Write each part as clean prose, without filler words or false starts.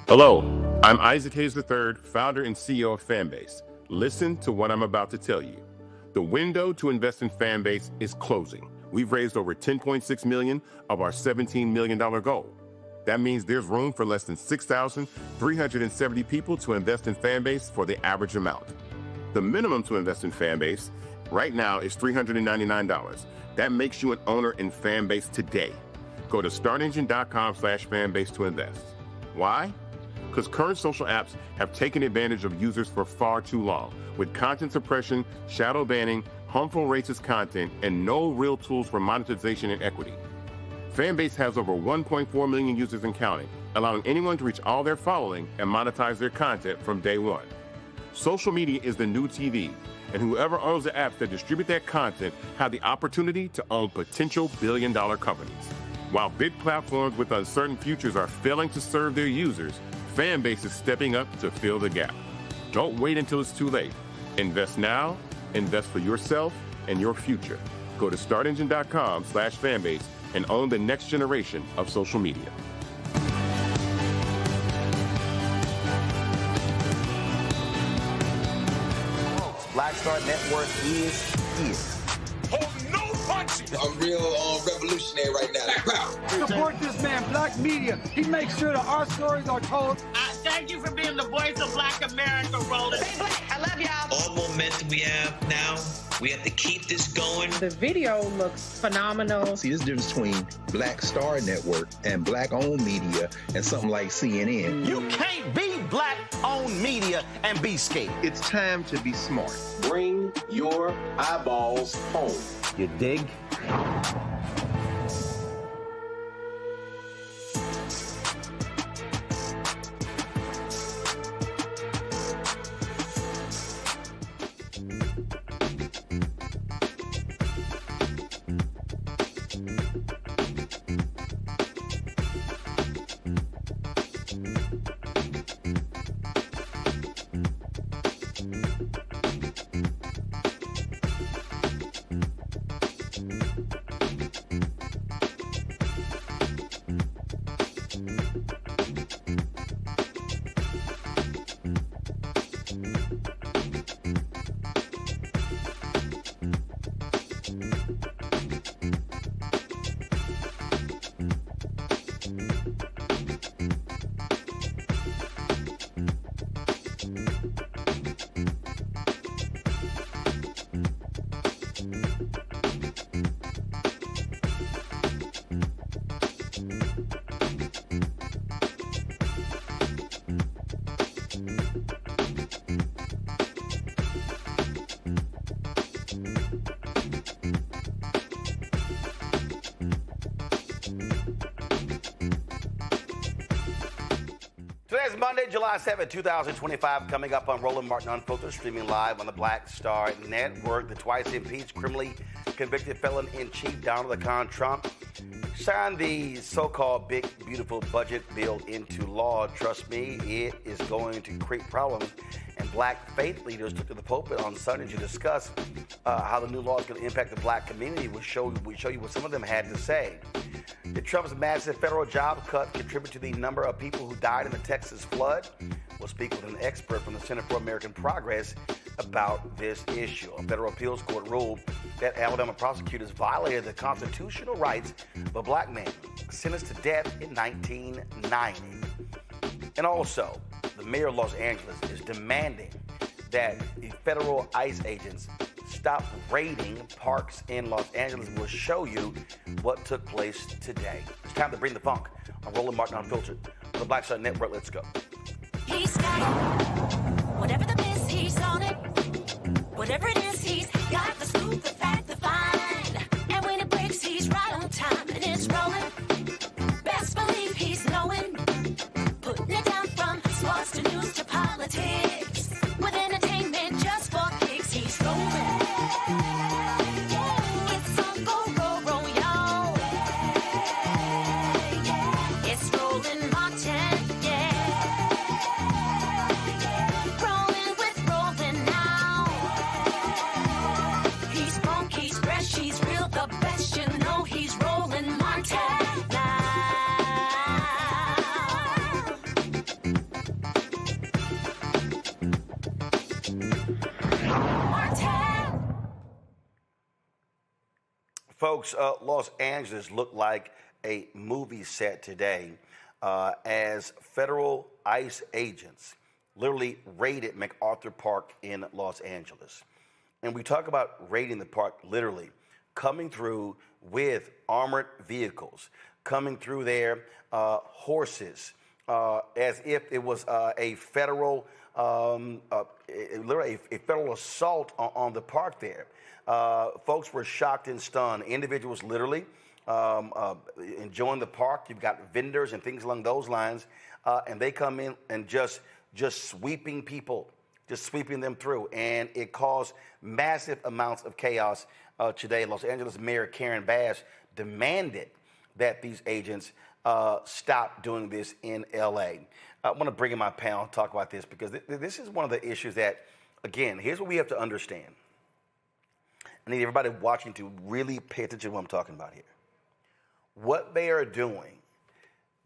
Hello, I'm Isaac Hayes III, founder and CEO of Fanbase. Listen to what I'm about to tell you. The window to invest in Fanbase is closing. We've raised over $10.6 million of our $17 million goal. That means there's room for less than 6,370 people to invest in Fanbase for the average amount. The minimum to invest in Fanbase right now is $399. That makes you an owner in Fanbase today. Go to startengine.com/fanbase to invest. Why? Because current social apps have taken advantage of users for far too long, with content suppression, shadow banning, harmful racist content, and no real tools for monetization and equity. Fanbase has over 1.4 million users and counting, allowing anyone to reach all their following and monetize their content from day one. Social media is the new TV, and whoever owns the apps that distribute that content have the opportunity to own potential billion-dollar companies. While big platforms with uncertain futures are failing to serve their users, Fanbase is stepping up to fill the gap. Don't wait until it's too late. Invest now, invest for yourself and your future. Go to startengine.com/fanbase and own the next generation of social media. Black Star Network is here. Hold no punches. I'm real revolutionary right now. Support this man, Black Media. He makes sure that our stories are told. Thank you for being the voice of Black America, Roland. Stay black. I love y'all. All momentum we have now, we have to keep this going. The video looks phenomenal. See, there's a difference between Black Star Network and Black-owned media and something like CNN. You can't be Black-owned media and be scared. It's time to be smart. Bring your eyeballs home. You dig? Monday, July 7, 2025, coming up on Roland Martin Unfiltered, streaming live on the Black Star Network. The twice-impeached, criminally convicted felon-in-chief Donald Trump signed the so-called big, beautiful budget bill into law. Trust me, it is going to create problems. And black faith leaders took to the pulpit on Sunday to discuss how the new law is going to impact the black community. We'll show you what some of them had to say. Did Trump's massive federal job cut contribute to the number of people who died in the Texas flood? We'll speak with an expert from the Center for American Progress about this issue. A federal appeals court ruled that Alabama prosecutors violated the constitutional rights of a black man sentenced to death in 1990. And also, the mayor of Los Angeles is demanding that the federal ICE agents stop raiding parks in Los Angeles. We'll show you what took place today. It's time to bring the funk on Roland Martin Unfiltered on the Black Star Network. Let's go. He's got it. Whatever the miss, he's on it. Whatever it is, he's got the scoop, the fact, the find. And when it breaks, he's right on time. And it's rolling. Best believe he's knowing. Putting it down from sports to news to politics. With entertainment just for kicks, he's rolling. It's on go, roll, roll, y'all. It's Roland Martin, yeah. Rolling with Roland now. He's funky, he's fresh, he's real, the best, you know he's Roland Martin now. Folks, Los Angeles looked like a movie set today as federal ICE agents literally raided MacArthur Park in Los Angeles. And we talk about raiding the park literally, coming through with armored vehicles, coming through there, horses, as if it was a federal, literally a federal assault on the park there. Folks were shocked and stunned. Individuals literally enjoying the park. You've got vendors and things along those lines, and they come in and just sweeping people, just sweeping them through, and it caused massive amounts of chaos today. Los Angeles Mayor Karen Bass demanded that these agents stop doing this in L.A. I want to bring in my panel and talk about this because this is one of the issues that, again, here's what we have to understand. I need everybody watching to really pay attention to what I'm talking about here. What they are doing,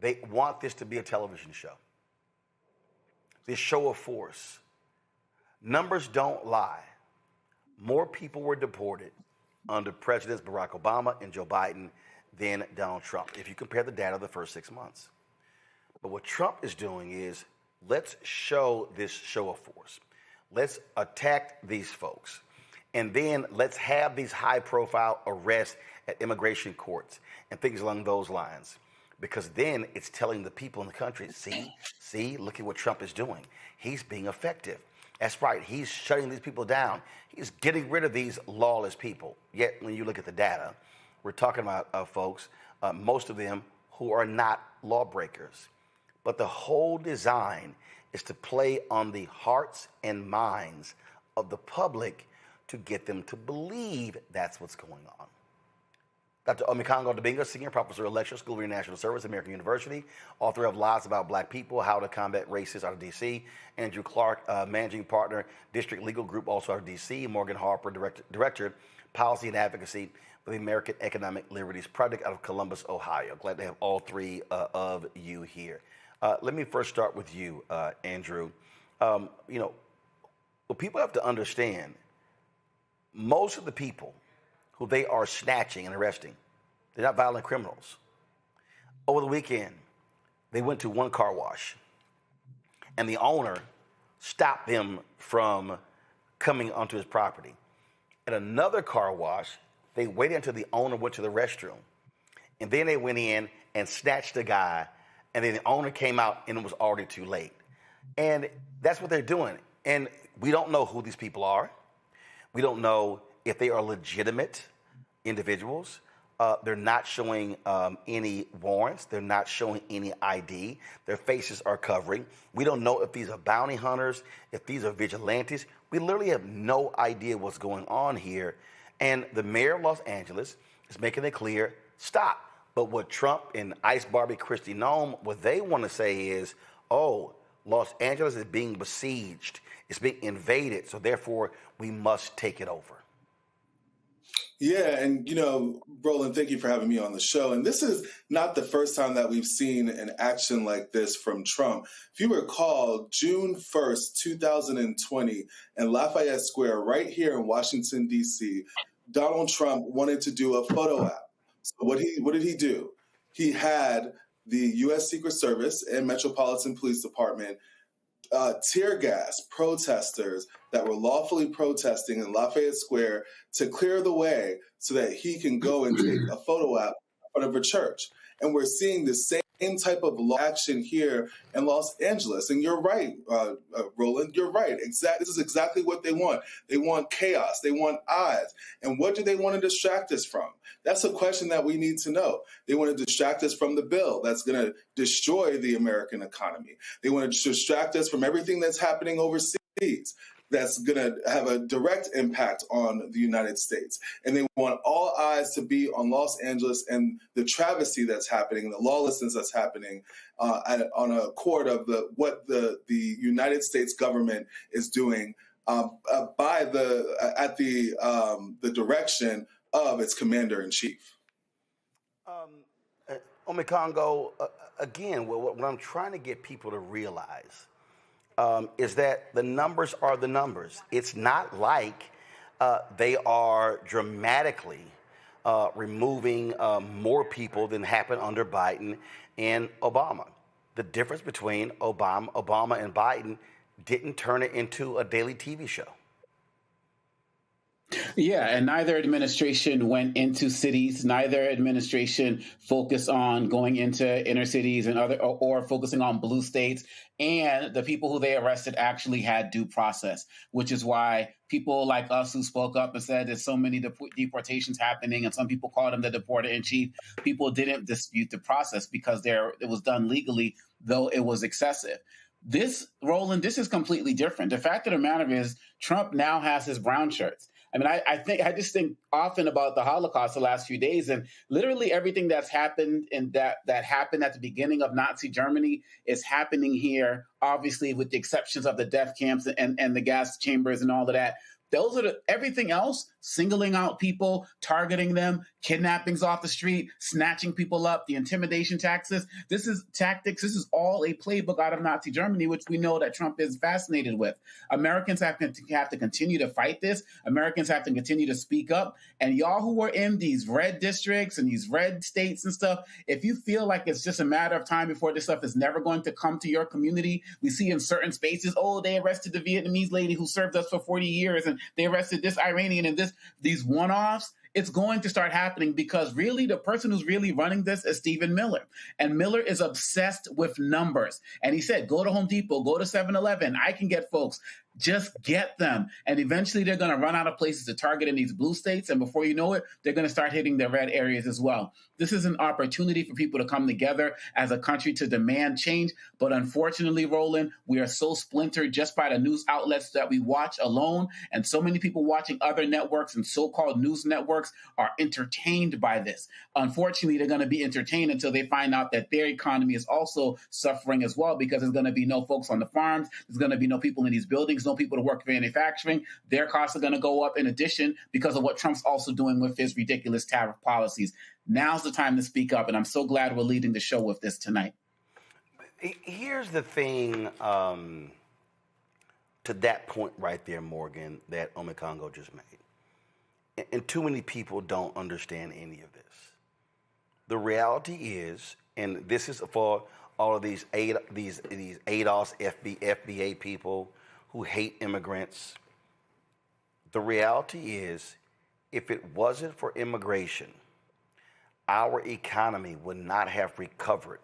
they want this to be a television show. This show of force. Numbers don't lie. More people were deported under Presidents Barack Obama and Joe Biden than Donald Trump, if you compare the data of the first 6 months. But what Trump is doing is, let's show this show of force. Let's attack these folks. And then let's have these high-profile arrests at immigration courts and things along those lines. Because then it's telling the people in the country, see, look at what Trump is doing. He's being effective. That's right. He's shutting these people down. He's getting rid of these lawless people. Yet when you look at the data, we're talking about folks, most of them who are not lawbreakers. But the whole design is to play on the hearts and minds of the public to get them to believe that's what's going on. Dr. Omikango Dabinga, Senior Professor of Lecture, School of International Service, American University, author of Lies About Black People, How to Combat Racism out of D.C. Andrew Clark, Managing Partner, District Legal Group, also out of D.C. Morgan Harper, Director, Policy and Advocacy for the American Economic Liberties Project out of Columbus, Ohio. Glad to have all three of you here. Let me first start with you, Andrew. What people have to understand, most of the people who they are snatching and arresting, they're not violent criminals. Over the weekend, they went to one car wash, and the owner stopped them from coming onto his property. At another car wash, they waited until the owner went to the restroom, and then they went in and snatched the guy, and then the owner came out, and it was already too late. And that's what they're doing. And we don't know who these people are. We don't know if they are legitimate individuals. They're not showing any warrants. They're not showing any ID. Their faces are covering. We don't know if these are bounty hunters, if these are vigilantes. We literally have no idea what's going on here. And the mayor of Los Angeles is making it clear, stop. But what Trump and Ice Barbie Kristi Noem, what they want to say is, oh, Los Angeles is being besieged. It's being invaded. So therefore, we must take it over. Yeah, and Roland, thank you for having me on the show. And this is not the first time that we've seen an action like this from Trump. If you recall, June 1st, 2020, in Lafayette Square, right here in Washington, D.C., Donald Trump wanted to do a photo app. So what did he do? He had the U.S. Secret Service and Metropolitan Police Department tear gas protesters that were lawfully protesting in Lafayette Square to clear the way so that he can go and take a photo op in front of a church. And we're seeing the same type of law action here in Los Angeles. And you're right, Roland, you're right. This is exactly what they want. They want chaos. They want odds. And what do they want to distract us from? That's a question that we need to know. They want to distract us from the bill that's going to destroy the American economy. They want to distract us from everything that's happening overseas that's going to have a direct impact on the United States. And they want all eyes to be on Los Angeles and the travesty that's happening, the lawlessness that's happening on a court of what the United States government is doing at the direction of its commander-in-chief. Omekongo, again, what I'm trying to get people to realize is that the numbers are the numbers. It's not like they are dramatically removing more people than happened under Biden and Obama. The difference between Obama and Biden didn't turn it into a daily TV show. Yeah, and neither administration went into cities. Neither administration focused on going into inner cities and or focusing on blue states. And the people who they arrested actually had due process, which is why people like us who spoke up and said there's so many deportations happening, and some people called him the deporter-in-chief, people didn't dispute the process because it was done legally, though it was excessive. Roland, this is completely different. The fact of the matter is Trump now has his brown shirts. I mean, I just think often about the Holocaust the last few days, and literally everything that's happened and that happened at the beginning of Nazi Germany is happening here, obviously with the exceptions of the death camps and the gas chambers and all of that. Those are everything else, singling out people, targeting them, kidnappings off the street, snatching people up, the intimidation tactics. This is all a playbook out of Nazi Germany, which we know that Trump is fascinated with. Americans have to continue to fight this. Americans have to continue to speak up. And y'all who are in these red districts and these red states and stuff, if you feel like it's just a matter of time before this stuff is never going to come to your community, we see in certain spaces, they arrested the Vietnamese lady who served us for 40 years, and they arrested this Iranian and these one-offs. It's going to start happening because really the person who's really running this is Stephen Miller. And Miller is obsessed with numbers. And he said, go to Home Depot, go to 7-Eleven. I can get folks. Just get them. And eventually they're going to run out of places to target in these blue states. And before you know it, they're going to start hitting the red areas as well. This is an opportunity for people to come together as a country to demand change. But unfortunately, Roland, we are so splintered just by the news outlets that we watch alone. And so many people watching other networks and so-called news networks are entertained by this. Unfortunately, they're going to be entertained until they find out that their economy is also suffering as well, because there's going to be no folks on the farms. There's going to be no people in these buildings, no people to work in manufacturing. Their costs are going to go up in addition because of what Trump's also doing with his ridiculous tariff policies. Now's the time to speak up, and I'm so glad we're leading the show with this tonight. Here's the thing to that point right there, Morgan, that Omekongo just made. And too many people don't understand any of this. The reality is, and this is for all of these ADOS, FBA people who hate immigrants. The reality is, if it wasn't for immigration, our economy would not have recovered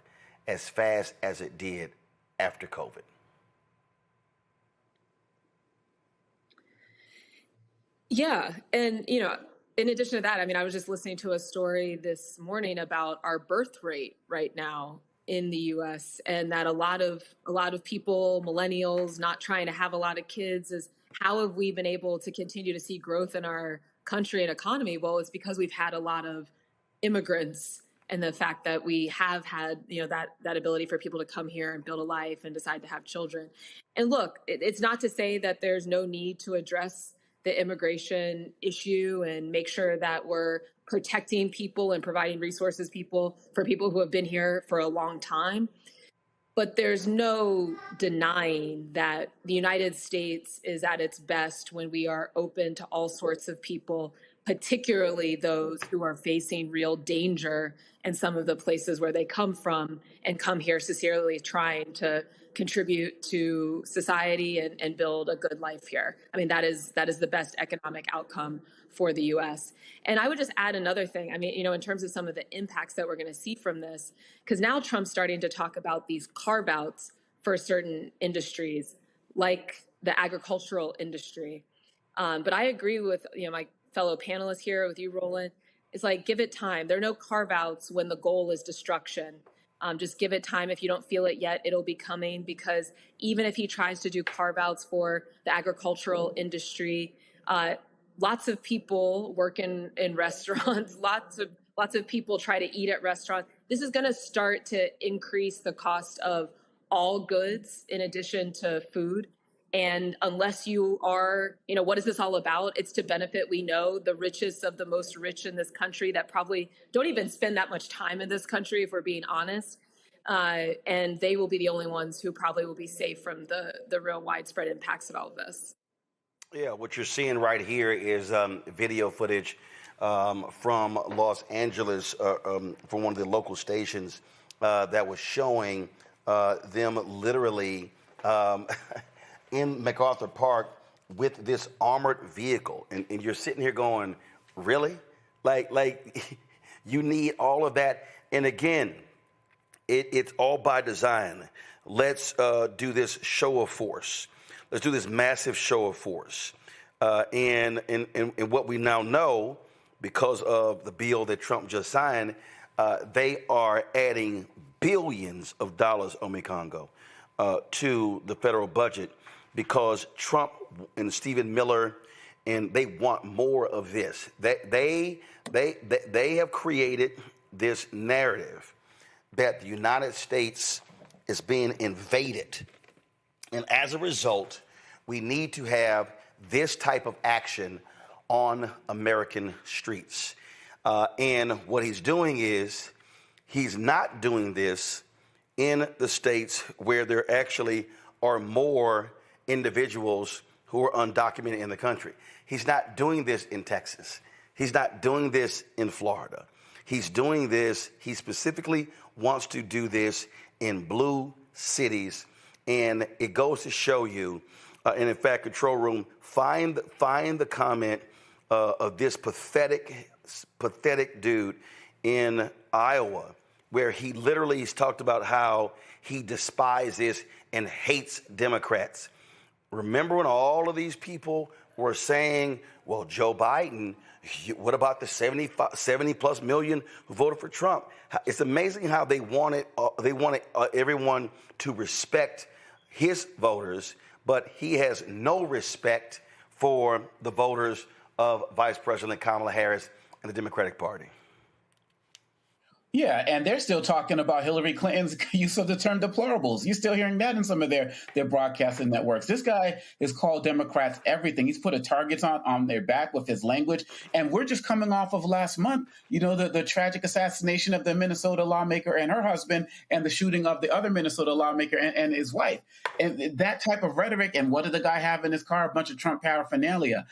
as fast as it did after COVID. Yeah, and in addition to that, I mean, I was just listening to a story this morning about our birth rate right now in the U.S. and that a lot of people, millennials, not trying to have a lot of kids, is how have we been able to continue to see growth in our country and economy? Well, it's because we've had a lot of immigrants, and the fact that we have had, that ability for people to come here and build a life and decide to have children. And look, it's not to say that there's no need to address the immigration issue and make sure that we're protecting people and providing resources for people who have been here for a long time. But there's no denying that the United States is at its best when we are open to all sorts of people, particularly those who are facing real danger in some of the places where they come from and come here sincerely trying to contribute to society and build a good life here. I mean, that is the best economic outcome for the U.S. And I would just add another thing. I mean, in terms of some of the impacts that we're going to see from this, because now Trump's starting to talk about these carve-outs for certain industries, like the agricultural industry. But I agree with my fellow panelists here, with you, Roland. It's like, give it time. There are no carve-outs when the goal is destruction. Just give it time. If you don't feel it yet, it'll be coming, because even if he tries to do carve-outs for the agricultural industry, lots of people work in restaurants, lots of people try to eat at restaurants. This is going to start to increase the cost of all goods in addition to food. And unless you are, what is this all about? It's to benefit, we know, the richest of the most rich in this country that probably don't even spend that much time in this country, if we're being honest. And they will be the only ones who probably will be safe from the real widespread impacts of all of this. Yeah, what you're seeing right here is video footage from Los Angeles, from one of the local stations that was showing them literally in MacArthur Park with this armored vehicle. And you're sitting here going, really? Like you need all of that. And again, it's all by design. Let's do this show of force. Let's do this massive show of force. And what we now know, because of the bill that Trump just signed, they are adding billions of dollars, Omekongo, to the federal budget, because Trump and Stephen Miller, and they want more of this. They have created this narrative that the United States is being invaded. And as a result, we need to have this type of action on American streets. And what he's doing is he's not doing this in the states where there actually are more individuals who are undocumented in the country. He's not doing this in Texas. He's not doing this in Florida. He's doing this, he specifically wants to do this in blue cities. And it goes to show you, and in fact, Control Room, find the comment of this pathetic dude in Iowa, where he literally has talked about how he despises and hates Democrats. Remember when all of these people were saying, well, Joe Biden, what about the 70 plus million who voted for Trump? It's amazing how they wanted everyone to respect his voters, but he has no respect for the voters of Vice President Kamala Harris and the Democratic Party. Yeah, and they're still talking about Hillary Clinton's use of the term deplorables. You're still hearing that in some of their broadcasting networks. This guy has called Democrats everything. He's put a target on their back with his language. And we're just coming off of last month, the tragic assassination of the Minnesota lawmaker and her husband, and the shooting of the other Minnesota lawmaker and his wife. And that type of rhetoric, and what did the guy have in his car? A bunch of Trump paraphernalia.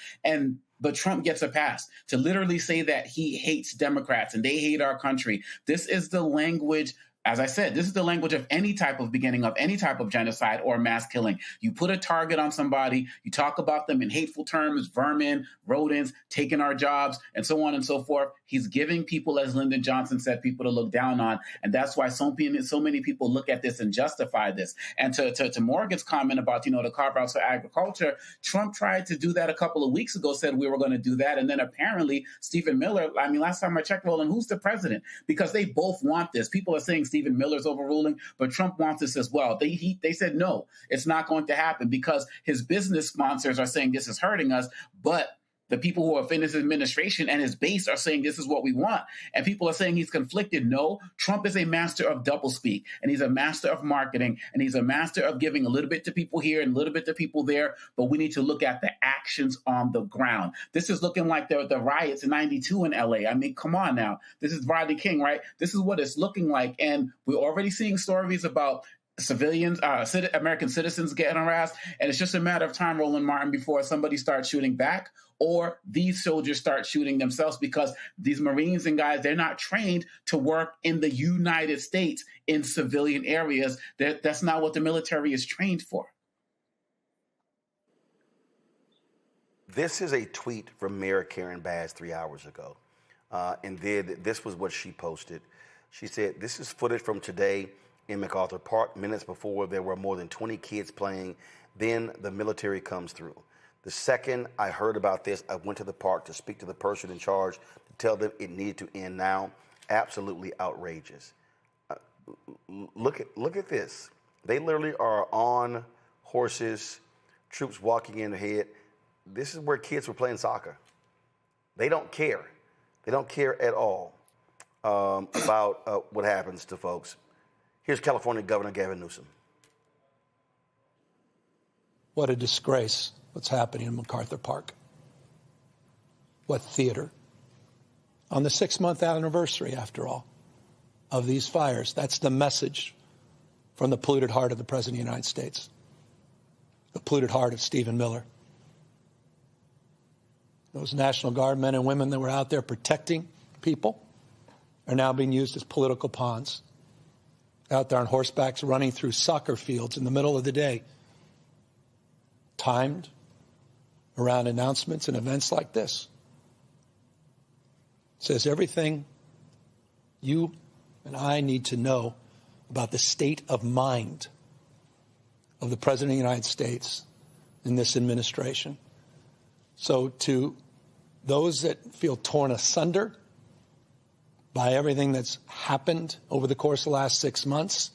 But Trump gets a pass to literally say that he hates Democrats and they hate our country. This is the language As I said, this is the language of any type of beginning of any type of genocide or mass killing. You put a target on somebody, you talk about them in hateful terms, vermin, rodents, taking our jobs, and so on and so forth. He's giving people, as Lyndon Johnson said, people to look down on. And that's why so many people look at this and justify this. And to Morgan's comment about, the carve-outs for agriculture, Trump tried to do that a couple of weeks ago, said we were going to do that. And then apparently Stephen Miller, last time I checked, Roland, who's the president? Because they both want this. People are saying Stephen Miller's overruling, but Trump wants this as well. They said, no, it's not going to happen because his business sponsors are saying this is hurting us, but the people who are in his administration and his base are saying this is what we want. And people are saying he's conflicted. No, Trump is a master of doublespeak, and he's a master of marketing, and he's a master of giving a little bit to people here and a little bit to people there. But we need to look at the actions on the ground. This is looking like the riots in 92 in LA. I mean, come on now. This is Rodney King, right? This is what it's looking like. And we're already seeing stories about civilians, American citizens getting harassed. And it's just a matter of time, Roland Martin, before somebody starts shooting back or these soldiers start shooting themselves because these Marines and guys, they're not trained to work in the United States in civilian areas. That's not what the military is trained for. This is a tweet from Mayor Karen Bass 3 hours ago. And this was what she posted. She said, "This is footage from today in MacArthur Park, minutes before there were more than 20 kids playing. Then the military comes through. The second I heard about this, I went to the park to speak to the person in charge to tell them it needed to end now. Absolutely outrageous." Look at this. They literally are on horses, troops walking in ahead. This is where kids were playing soccer. They don't care. They don't care at all about what happens to folks. Here's California Governor Gavin Newsom. What a disgrace, what's happening in MacArthur Park. What theater. On the 6-month anniversary, after all, of these fires. That's the message from the polluted heart of the President of the United States. The polluted heart of Stephen Miller. Those National Guard men and women that were out there protecting people are now being used as political pawns. Out there on horsebacks running through soccer fields in the middle of the day. Timed around announcements and events like this. It says everything you and I need to know about the state of mind of the President of the United States in this administration. So to those that feel torn asunder by everything that's happened over the course of the last 6 months,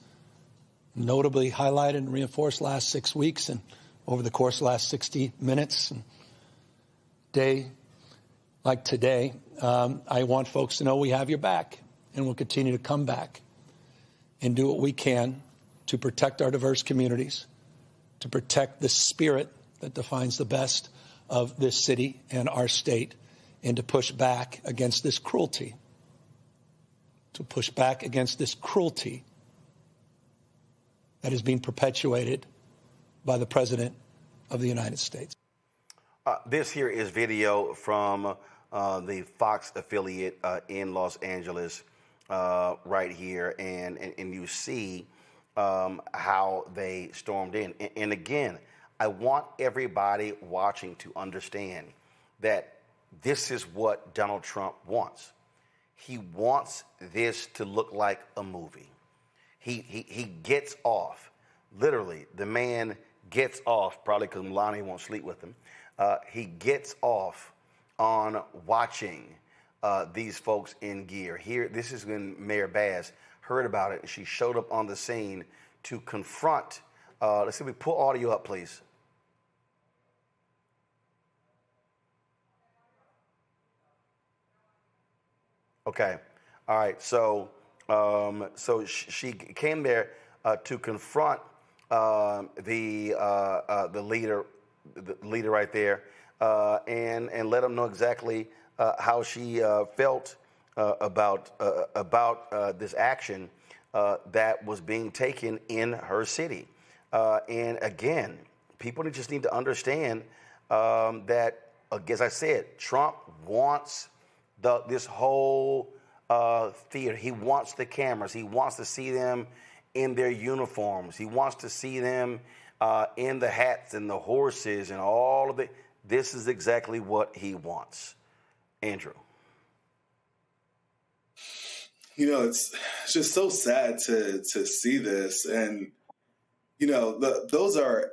notably highlighted and reinforced last 6 weeks and over the course of the last 60 minutes and day like today, I want folks to know we have your back and we'll continue to come back and do what we can to protect our diverse communities, to protect the spirit that defines the best of this city and our state, and to push back against this cruelty. To push back against this cruelty that is being perpetuated by the President of the United States. This here is video from the Fox affiliate in Los Angeles right here, and you see how they stormed in. And again, I want everybody watching to understand that this is what Donald Trump wants. He wants this to look like a movie. He gets off. Literally, the man gets off, probably because Melania won't sleep with him. He gets off on watching these folks in gear. Here, this is when Mayor Bass heard about it. She showed up on the scene to confront. Let's see if we pull audio up, please. Okay. All right. So, she came there to confront the leader right there, and let him know exactly how she felt about this action that was being taken in her city. And again, people just need to understand that, as I said, Trump wants this whole theater. He wants the cameras. He wants to see them in their uniforms. He wants to see them in the hats and the horses and all of it. This is exactly what he wants. Andrew. You know, it's just so sad to see this. And, you know, those are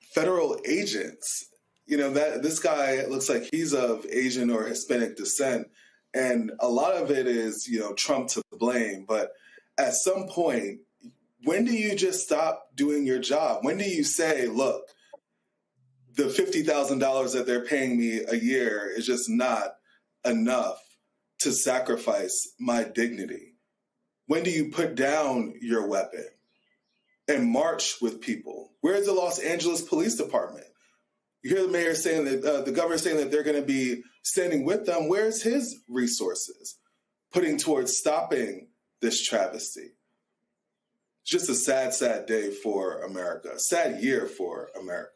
federal agents. You know, that this guy looks like he's of Asian or Hispanic descent. And a lot of it is, you know, Trump to blame. But at some point, when do you just stop doing your job? When do you say, look, the $50,000 that they're paying me a year is just not enough to sacrifice my dignity? When do you put down your weapon and march with people? Where's the Los Angeles Police Department? You hear the mayor saying that, the governor saying that they're going to be standing with them. Where's his resources putting towards stopping this travesty? It's just a sad, sad day for America, a sad year for America.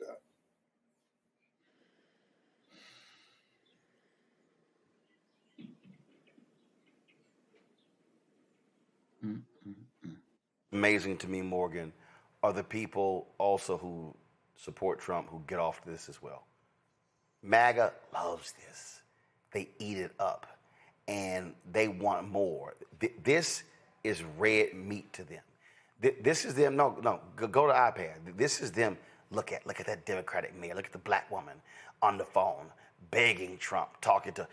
Amazing to me, Morgan, are the people also who support Trump who get off this as well. MAGA loves this. They eat it up, and they want more. This is red meat to them. This is them. No, go to iPad. This is them. Look at that Democratic mayor. Look at the black woman on the phone begging Trump, talking to.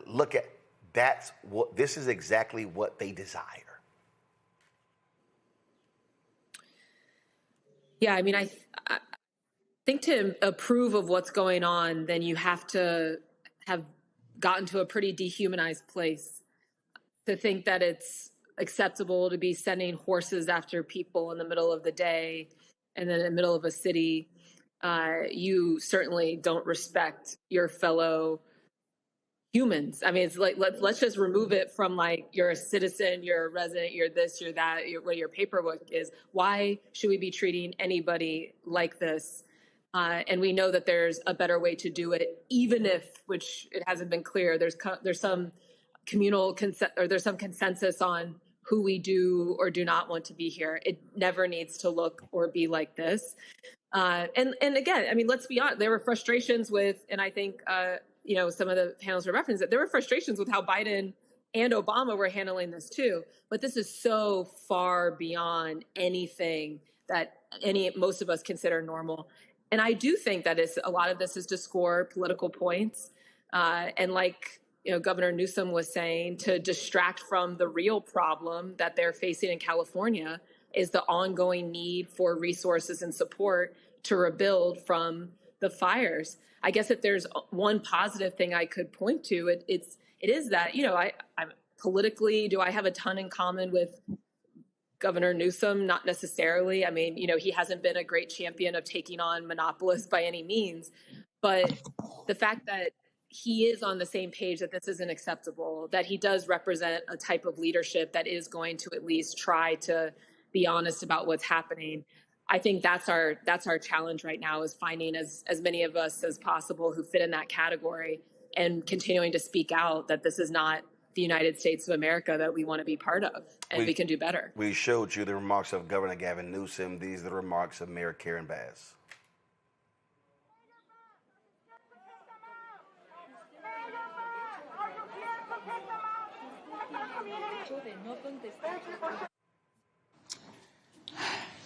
Look at that's what. This is exactly what they desire. Yeah, I mean, I think to approve of what's going on, then you have to have gotten to a pretty dehumanized place to think that it's acceptable to be sending horses after people in the middle of the day and then in the middle of a city. You certainly don't respect your fellow humans. I mean, it's like, let's just remove it from like, you're a citizen, you're a resident, you're this, you're that, what your paperwork is. Why should we be treating anybody like this? And we know that there's a better way to do it, even if, which it hasn't been clear, there's some communal consent, or there's some consensus on who we do or do not want to be here. It never needs to look or be like this. And again, I mean, let's be honest, there were frustrations with, and I think, some of the panels were referenced that there were frustrations with how Biden and Obama were handling this too. But this is so far beyond anything that most of us consider normal. And I do think that a lot of this is to score political points. And like, Governor Newsom was saying, to distract from the real problem that they're facing in California is the ongoing need for resources and support to rebuild from the fires. I guess if there's one positive thing I could point to, it is that, I'm politically, do I have a ton in common with Governor Newsom? Not necessarily. I mean, he hasn't been a great champion of taking on monopolists by any means, but the fact that he is on the same page that this isn't acceptable, that he does represent a type of leadership that is going to at least try to be honest about what's happening. I think that's our challenge right now, is finding as many of us as possible who fit in that category and continuing to speak out that this is not the United States of America that we want to be part of, and we can do better. We showed you the remarks of Governor Gavin Newsom. These are the remarks of Mayor Karen Bass.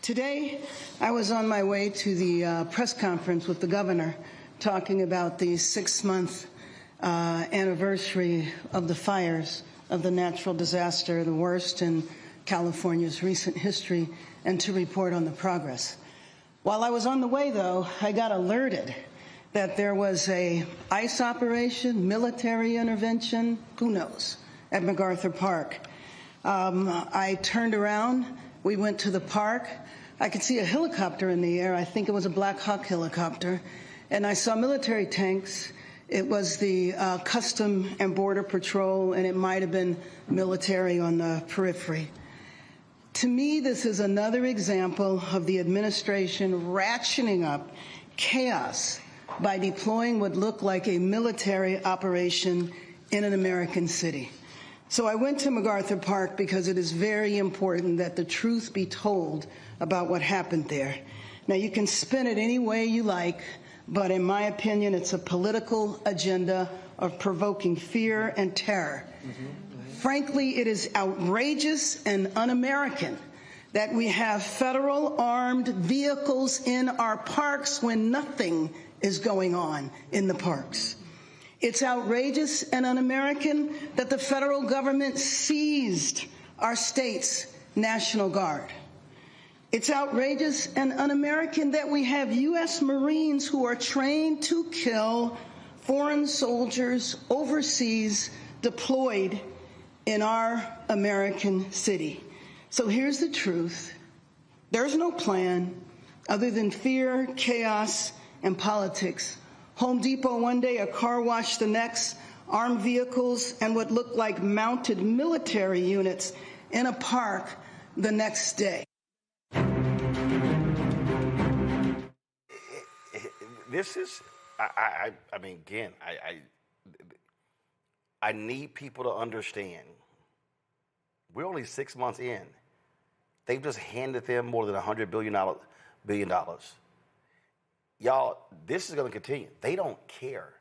Today, I was on my way to the press conference with the governor, talking about the 6-month anniversary of the fires, of the natural disaster, the worst in California's recent history, and to report on the progress. While I was on the way, though, I got alerted that there was an ICE operation, military intervention, who knows, at MacArthur Park. I turned around. We went to the park. I could see a helicopter in the air. I think it was a Black Hawk helicopter. And I saw military tanks. It was the Custom and Border Patrol, and it might have been military on the periphery. To me, this is another example of the administration ratcheting up chaos by deploying what looked like a military operation in an American city. So I went to MacArthur Park because it is very important that the truth be told about what happened there. Now, you can spin it any way you like, but in my opinion, it's a political agenda of provoking fear and terror. Frankly, it is outrageous and un-American that we have federal armed vehicles in our parks when nothing is going on in the parks. It's outrageous and un-American that the federal government seized our state's National Guard. It's outrageous and un-American that we have U.S. Marines who are trained to kill foreign soldiers overseas deployed in our American city. So here's the truth. There's no plan other than fear, chaos, and politics. Home Depot one day, a car wash the next, armed vehicles and what looked like mounted military units in a park the next day. This is, I mean, again, I need people to understand. We're only 6 months in. They've just handed them more than $100 billion. Y'all, this is going to continue. They don't care.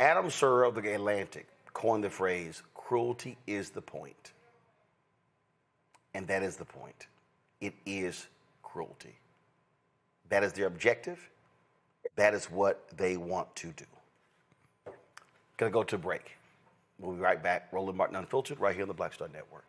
Adam Serra of the Atlantic coined the phrase, cruelty is the point. And that is the point. It is cruelty. That is their objective. That is what they want to do. Gonna go to a break. We'll be right back. Roland Martin Unfiltered, right here on the Black Star Network.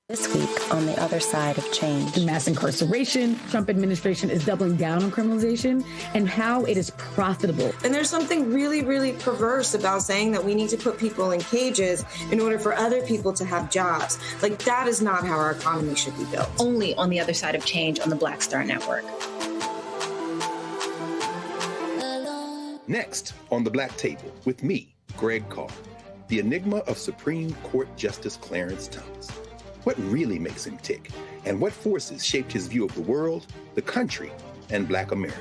This week on the other side of change. Mass incarceration, Trump administration is doubling down on criminalization and how it is profitable. And there's something really, really perverse about saying that we need to put people in cages in order for other people to have jobs. Like, that is not how our economy should be built. Only on the other side of change on the Black Star Network. Next on The Black Table with me, Greg Carr, the enigma of Supreme Court Justice Clarence Thomas. What really makes him tick? And what forces shaped his view of the world, the country, and Black America?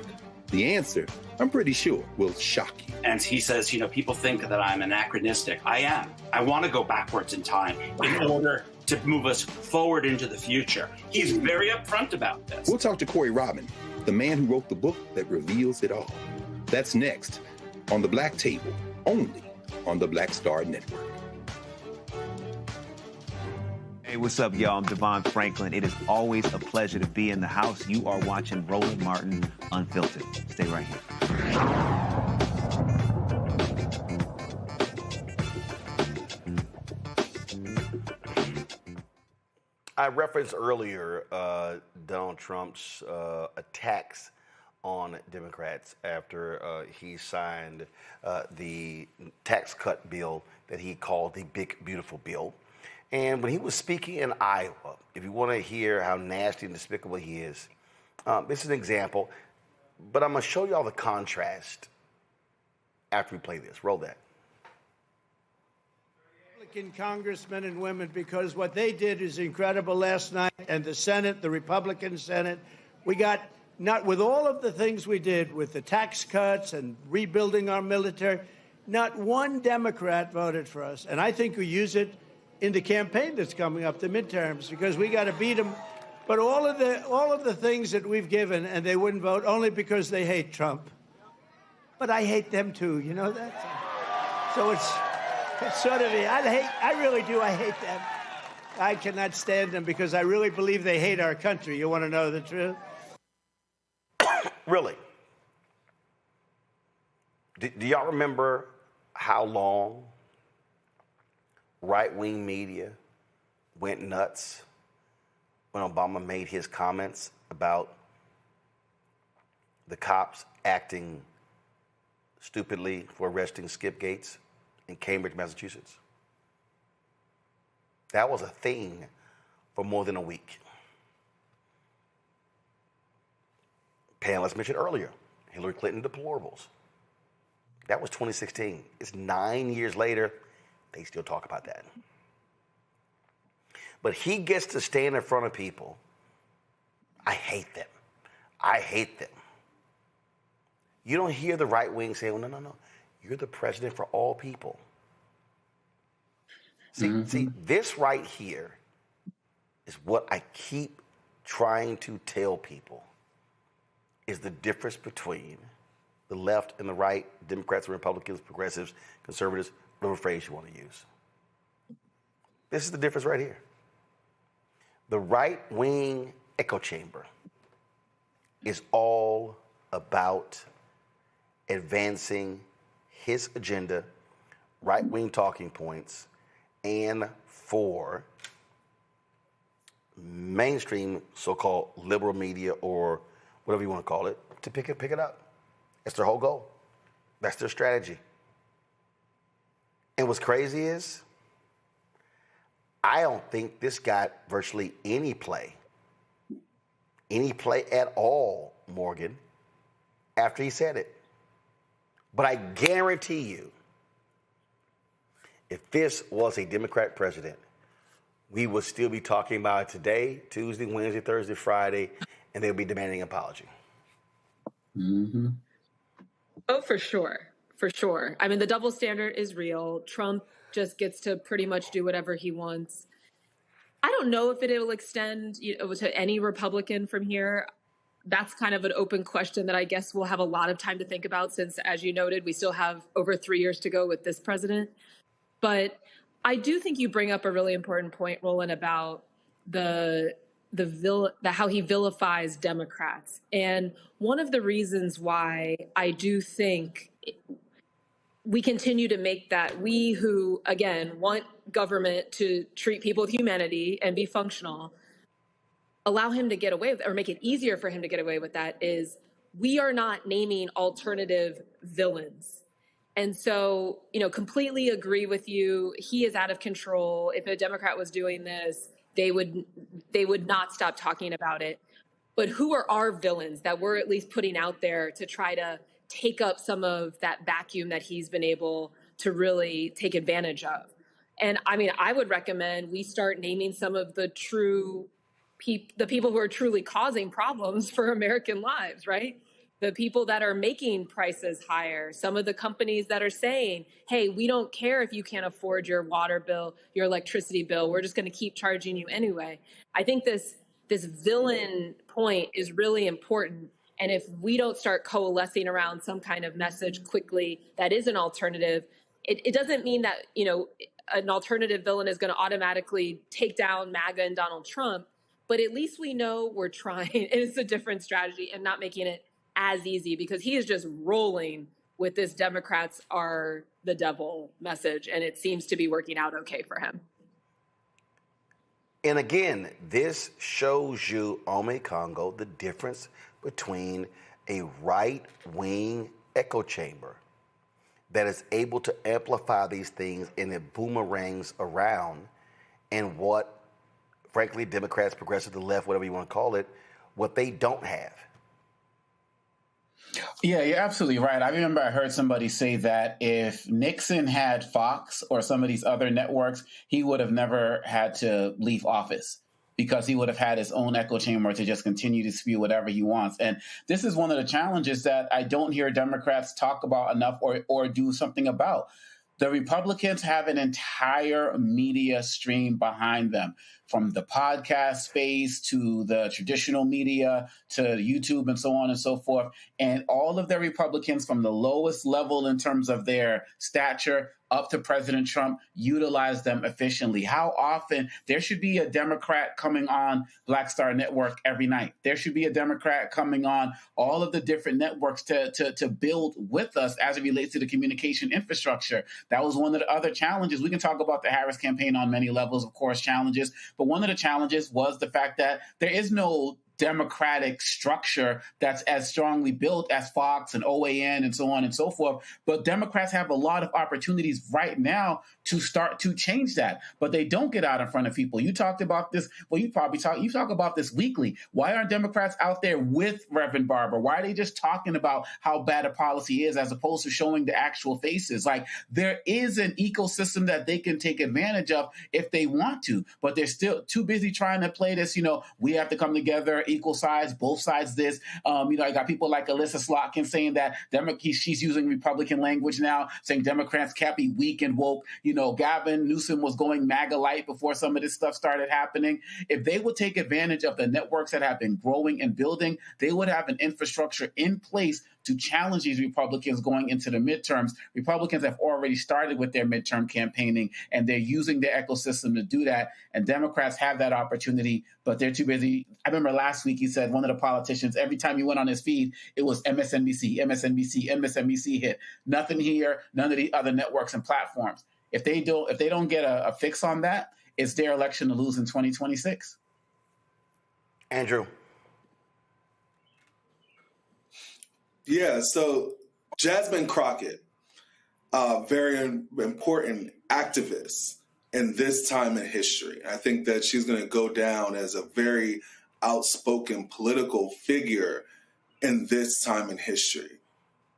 The answer, I'm pretty sure, will shock you. And he says, people think that I'm anachronistic. I am. I want to go backwards in time in order to move us forward into the future. He's very upfront about this. We'll talk to Corey Robin, the man who wrote the book that reveals it all. That's next on The Black Table, only on the Black Star Network. Hey, what's up, y'all? I'm Devon Franklin. It is always a pleasure to be in the house. You are watching Roland Martin Unfiltered. Stay right here. I referenced earlier Donald Trump's attacks on Democrats after he signed the tax cut bill that he called the Big Beautiful Bill. And when he was speaking in Iowa, if you want to hear how nasty and despicable he is, this is an example. But I'm going to show you all the contrast after we play this. Roll that. Republican congressmen and women, because what they did is incredible last night. And the Senate, the Republican Senate, we got, not with all of the things we did with the tax cuts and rebuilding our military, not one Democrat voted for us. And I think we use it in the campaign that's coming up, the midterms, because we got to beat them. But all of the things that we've given, and they wouldn't vote only because they hate Trump. But I hate them too, you know that? So it's sort of, I really do, I hate them. I cannot stand them because I really believe they hate our country. You want to know the truth? Really? Do y'all remember how long right-wing media went nuts when Obama made his comments about the cops acting stupidly for arresting Skip Gates in Cambridge, Massachusetts? That was a thing for more than a week. Panelists mentioned earlier, Hillary Clinton deplorables. That was 2016. It's 9 years later. They still talk about that. But he gets to stand in front of people. I hate them. I hate them. You don't hear the right wing say, oh, no. You're the president for all people. See, this right here is what I keep trying to tell people is the difference between the left and the right, Democrats and Republicans, progressives, conservatives, whatever phrase you want to use. This is the difference right here. The right-wing echo chamber is all about advancing his agenda, right-wing talking points, and for mainstream so-called liberal media or whatever you want to call it to pick it up. That's their whole goal. That's their strategy. And what's crazy is I don't think this got virtually any play at all, Morgan, after he said it. But I guarantee you, if this was a Democrat president, we would still be talking about it today, Tuesday, Wednesday, Thursday, Friday, and they'll be demanding an apology. Mm-hmm. Oh, for sure. For sure. I mean, the double standard is real. Trump just gets to pretty much do whatever he wants. I don't know if it will extend to any Republican from here. That's kind of an open question that I guess we'll have a lot of time to think about since, as you noted, we still have over 3 years to go with this president. But I do think you bring up a really important point, Roland, about how he vilifies Democrats. And one of the reasons why I do think we continue to make that, we who, again, want government to treat people with humanity and be functional, allow him to get away with, or make it easier for him to get away with that, is we are not naming alternative villains. And so, completely agree with you. He is out of control. If a Democrat was doing this, they would not stop talking about it. But who are our villains that we're at least putting out there to try to take up some of that vacuum that he's been able to really take advantage of? And I mean, I would recommend we start naming some of the people who are truly causing problems for American lives, right? The people that are making prices higher, some of the companies that are saying, hey, we don't care if you can't afford your water bill, your electricity bill, we're just going to keep charging you anyway. I think this villain point is really important. And if we don't start coalescing around some kind of message quickly that is an alternative, it doesn't mean that, an alternative villain is going to automatically take down MAGA and Donald Trump, but at least we know we're trying. It's a different strategy and not making it as easy, because he is just rolling with this Democrats are the devil message, and it seems to be working out okay for him. And again, this shows you, Ome Congo, the difference between a right-wing echo chamber that is able to amplify these things and it boomerangs around, and what, frankly, Democrats, progressive, the left, whatever you want to call it, what they don't have. Yeah, you're absolutely right. I remember I heard somebody say that if Nixon had Fox or some of these other networks, he would have never had to leave office because he would have had his own echo chamber to just continue to spew whatever he wants. And this is one of the challenges that I don't hear Democrats talk about enough or do something about. The Republicans have an entire media stream behind them, from the podcast space to the traditional media to YouTube and so on and so forth. And all of the Republicans, from the lowest level in terms of their stature up to President Trump, utilize them efficiently. How often there should be a Democrat coming on Black Star Network every night. There should be a Democrat coming on all of the different networks to build with us as it relates to the communication infrastructure. That was one of the other challenges. We can talk about the Harris campaign on many levels, of course, challenges. But one of the challenges was the fact that there is no Democratic structure that's as strongly built as Fox and OAN and so on and so forth. But Democrats have a lot of opportunities right now to start to change that. But they don't get out in front of people. You talked about this. Well, you talk about this weekly. Why aren't Democrats out there with Reverend Barber? Why are they just talking about how bad a policy is as opposed to showing the actual faces? Like, there is an ecosystem that they can take advantage of if they want to, but they're still too busy trying to play this, we have to come together, equal sides, both sides this. I got people like Alyssa Slotkin saying that she's using Republican language now, saying Democrats can't be weak and woke. Gavin Newsom was going MAGA light before some of this stuff started happening. If they would take advantage of the networks that have been growing and building, they would have an infrastructure in place to challenge these Republicans going into the midterms. Republicans have already started with their midterm campaigning, and they're using their ecosystem to do that. And Democrats have that opportunity, but they're too busy. I remember last week he said, one of the politicians, every time he went on his feed, it was MSNBC, MSNBC, MSNBC hit. Nothing here, none of the other networks and platforms. If they don't get a fix on that, it's their election to lose in 2026. Andrew. Yeah, so Jasmine Crockett, very important activist in this time in history. I think that she's going to go down as a very outspoken political figure in this time in history.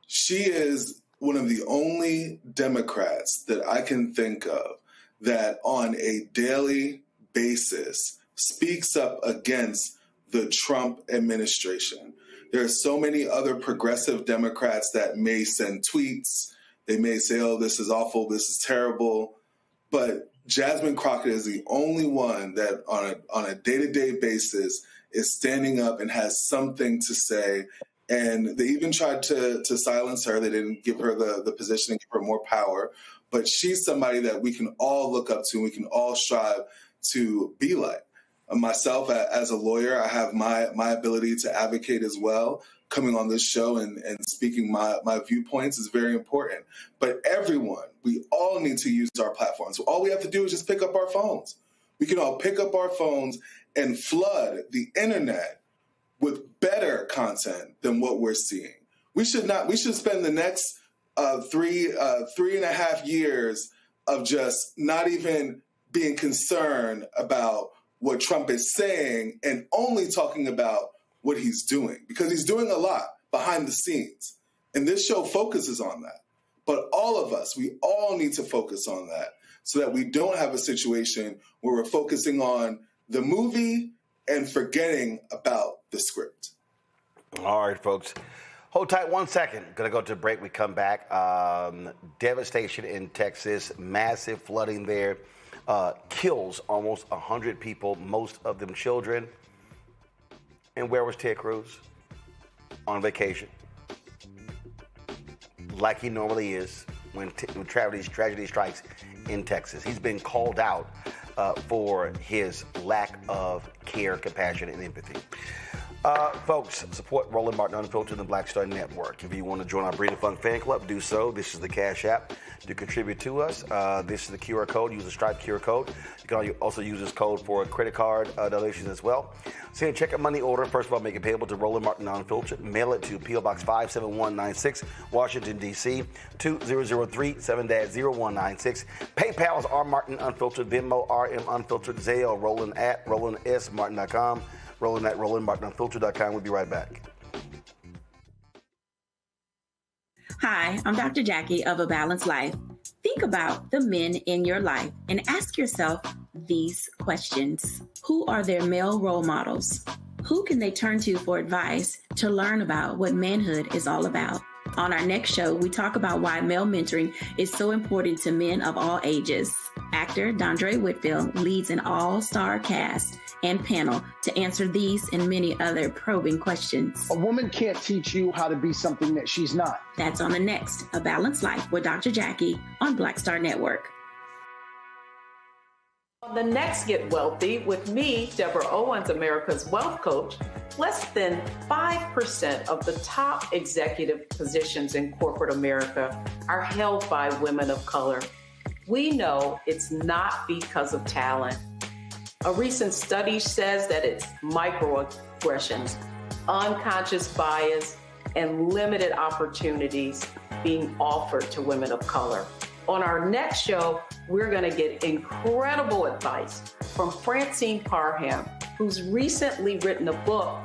She is one of the only Democrats that I can think of that on a daily basis speaks up against the Trump administration. There are so many other progressive Democrats that may send tweets. They may say, oh, this is awful, this is terrible. But Jasmine Crockett is the only one that on a day-to-day basis is standing up and has something to say. And they even tried to silence her. They didn't give her the position and give her more power. But she's somebody that we can all look up to and we can all strive to be like. Myself, as a lawyer, I have my ability to advocate as well. Coming on this show and speaking my viewpoints is very important. But everyone, we all need to use our platforms. So all we have to do is just pick up our phones. We can all pick up our phones and flood the internet with better content than what we're seeing. We should spend the next 3.5 years of just not even being concerned about what Trump is saying and only talking about what he's doing, because he's doing a lot behind the scenes. And this show focuses on that. But all of us, we all need to focus on that so that we don't have a situation where we're focusing on the movie and forgetting about the script. All right, folks. Hold tight 1 second. Going to go to a break. We come back. Devastation in Texas, massive flooding there. Kills almost 100 people, most of them children. And where was Ted Cruz? On vacation. Like he normally is when tragedy strikes in Texas. He's been called out for his lack of care, compassion, and empathy. Folks, support Roland Martin Unfiltered and the Black Star Network. If you want to join our Breed and Funk fan club, do so. This is the Cash App to contribute to us. This is the QR code. Use the Stripe QR code. You can also use this code for credit card donations as well. So check a money order. First of all, make it payable to Roland Martin Unfiltered. Mail it to P.O. Box 57196, Washington, D.C. 2003 7-0196. PayPal is R Martin Unfiltered. Venmo RM Unfiltered. Zelle Roland at RolandSMartin.com. Roland at RolandMartinUnfiltered.com. We'll be right back. Hi, I'm Dr. Jackie of A Balanced Life. Think about the men in your life and ask yourself these questions. Who are their male role models? Who can they turn to for advice to learn about what manhood is all about? On our next show, we talk about why male mentoring is so important to men of all ages. Actor Dondre Whitfield leads an all-star cast and panel to answer these and many other probing questions. A woman can't teach you how to be something that she's not. That's on the next A Balanced Life with Dr. Jackie on Black Star Network. The next Get Wealthy with me, Deborah Owens, America's Wealth Coach. Less than 5% of the top executive positions in corporate America are held by women of color. We know it's not because of talent. A recent study says that it's microaggressions, unconscious bias, and limited opportunities being offered to women of color. On our next show, we're going to get incredible advice from Francine Parham, who's recently written a book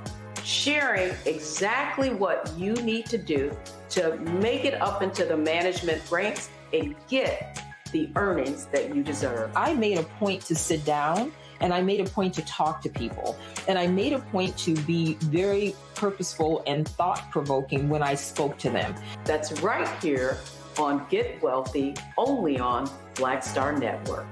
sharing exactly what you need to do to make it up into the management ranks and get the earnings that you deserve. I made a point to sit down and I made a point to talk to people. And I made a point to be very purposeful and thought-provoking when I spoke to them. That's right here on Get Wealthy, only on Black Star Network.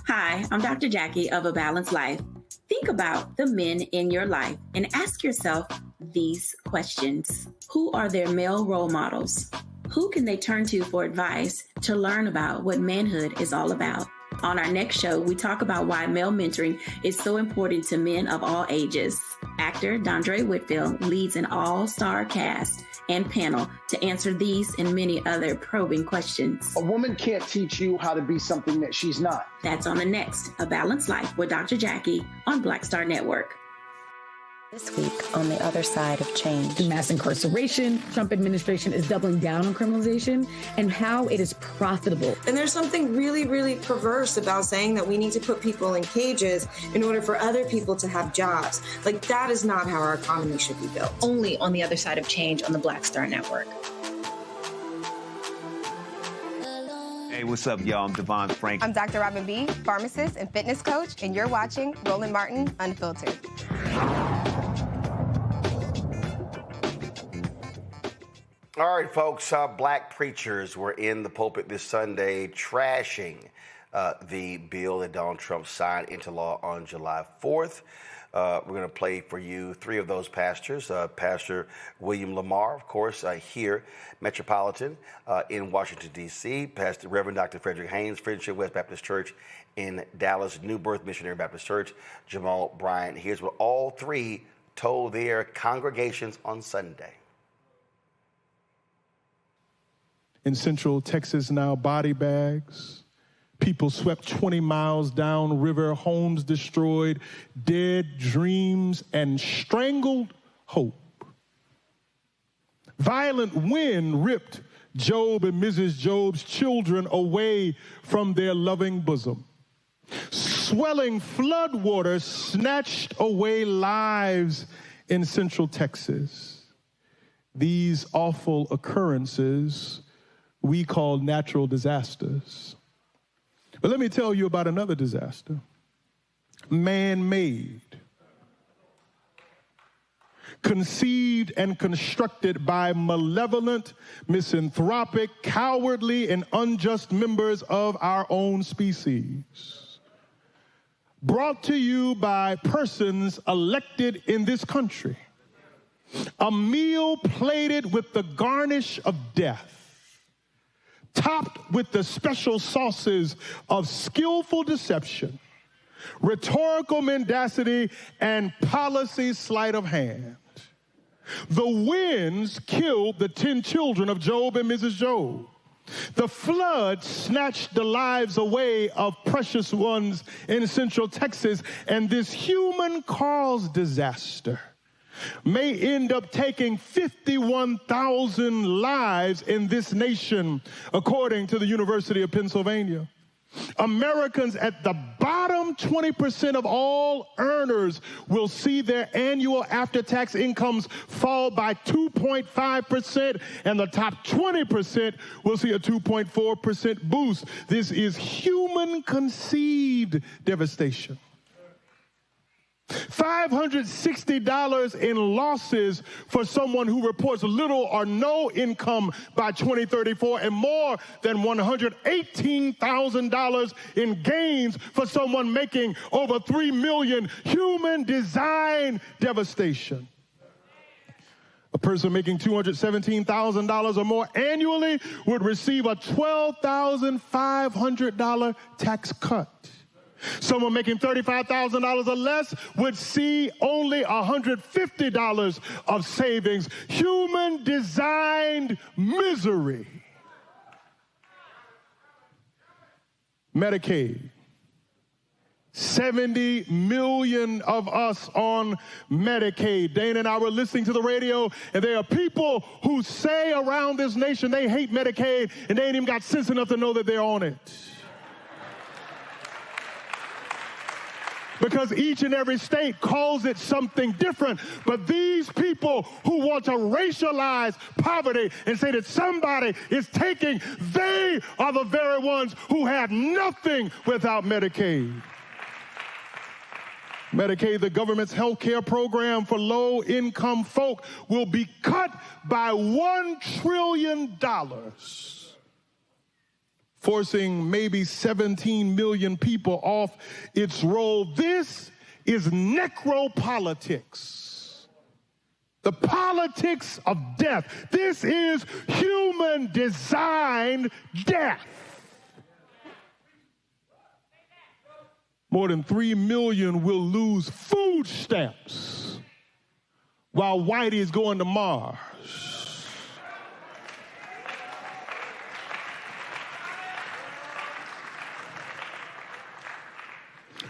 Hi, I'm Dr. Jackie of A Balanced Life. Think about the men in your life and ask yourself these questions. Who are their male role models? Who can they turn to for advice to learn about what manhood is all about? On our next show, we talk about why male mentoring is so important to men of all ages. Actor Dondre Whitfield leads an all-star cast and panel to answer these and many other probing questions. A woman can't teach you how to be something that she's not. That's on the next A Balanced Life with Dr. Jackie on Black Star Network. This week on the other side of change. Mass incarceration, Trump administration is doubling down on criminalization, and how it is profitable. And there's something really, really perverse about saying that we need to put people in cages in order for other people to have jobs. Like, that is not how our economy should be built. Only on the other side of change on the Black Star Network. Hey, what's up, y'all? I'm Devon Franklin. I'm Dr. Robin B., pharmacist and fitness coach, and you're watching Roland Martin Unfiltered. All right, folks, black preachers were in the pulpit this Sunday trashing the bill that Donald Trump signed into law on July 4th. We're going to play for you three of those pastors. Pastor William Lamar, of course, here, Metropolitan in Washington, D.C. Pastor Reverend Dr. Frederick Haynes, Friendship West Baptist Church in Dallas, New Birth Missionary Baptist Church, Jamal Bryant. Here's what all three told their congregations on Sunday. In Central Texas now, body bags. People swept 20 miles down river, homes destroyed, dead dreams, and strangled hope. Violent wind ripped Job and Mrs. Job's children away from their loving bosom. Swelling floodwaters snatched away lives in Central Texas. These awful occurrences we call natural disasters. But let me tell you about another disaster, man-made, conceived and constructed by malevolent, misanthropic, cowardly, and unjust members of our own species. Brought to you by persons elected in this country. A meal plated with the garnish of death, topped with the special sauces of skillful deception, rhetorical mendacity, and policy sleight of hand. The winds killed the 10 children of Job and Mrs. Job. The flood snatched the lives away of precious ones in Central Texas, and this human-caused disaster may end up taking 51,000 lives in this nation, according to the University of Pennsylvania. Americans at the bottom 20% of all earners will see their annual after-tax incomes fall by 2.5%, and the top 20% will see a 2.4% boost. This is human-conceived devastation. $560 in losses for someone who reports little or no income by 2034, and more than $118,000 in gains for someone making over $3 million. Human design devastation. A person making $217,000 or more annually would receive a $12,500 tax cut. Someone making $35,000 or less would see only $150 of savings. Human-designed misery. Medicaid, 70 million of us on Medicaid. Dana and I were listening to the radio, and there are people who say around this nation they hate Medicaid, and they ain't even got sense enough to know that they're on it. Because each and every state calls it something different. But these people who want to racialize poverty and say that somebody is taking, they are the very ones who have nothing without Medicaid. Medicaid, the government's health care program for low-income folk, will be cut by $1 trillion, forcing maybe 17 million people off its roll. This is necropolitics, the politics of death. This is human-designed death. More than 3 million will lose food stamps while Whitey is going to Mars.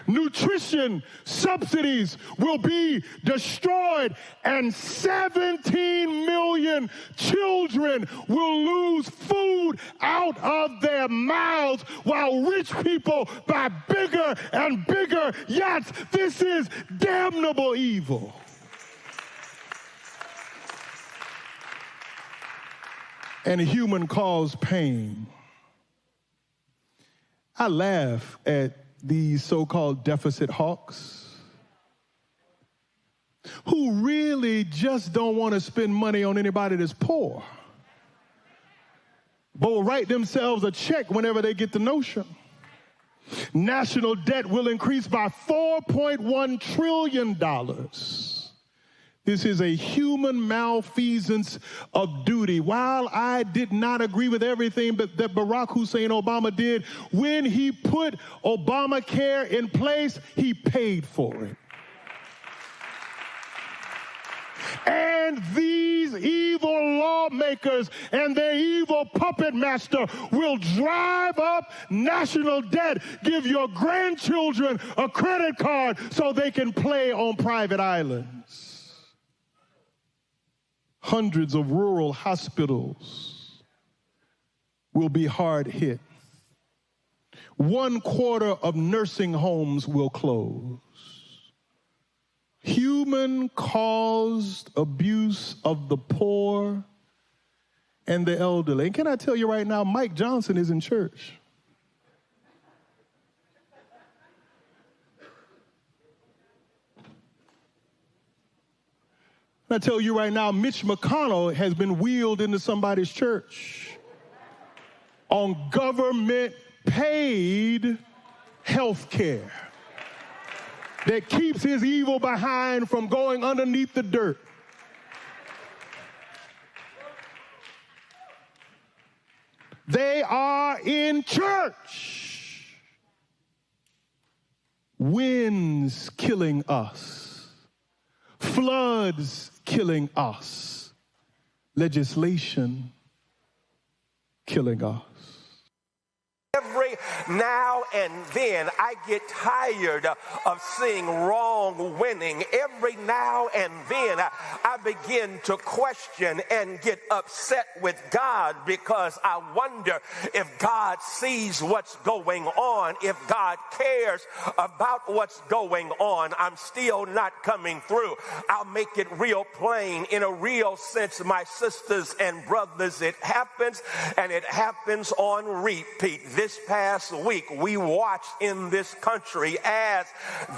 Nutrition subsidies will be destroyed, and 17 million children will lose food out of their mouths while rich people buy bigger and bigger yachts. This is damnable evil. And human-caused pain. I laugh at these so-called deficit hawks who really just don't want to spend money on anybody that's poor, but will write themselves a check whenever they get the notion. National debt will increase by $4.1 trillion. This is a human malfeasance of duty. While I did not agree with everything that Barack Hussein Obama did, when he put Obamacare in place, he paid for it. And these evil lawmakers and their evil puppet master will drive up national debt, give your grandchildren a credit card so they can play on private islands. Hundreds of rural hospitals will be hard hit. 1/4 of nursing homes will close. Human-caused abuse of the poor and the elderly. And can I tell you right now, Mike Johnson is in church. I tell you right now, Mitch McConnell has been wheeled into somebody's church on government-paid health care that keeps his evil behind from going underneath the dirt. They are in church. Winds killing us. Floods killing us. Legislation killing us. Every now and then, I get tired of seeing wrong winning. Every now and then, I begin to question and get upset with God because I wonder if God sees what's going on, if God cares about what's going on. I'm still not coming through. I'll make it real plain. In a real sense, my sisters and brothers, it happens, and it happens on repeat. This past week, we watched in this country as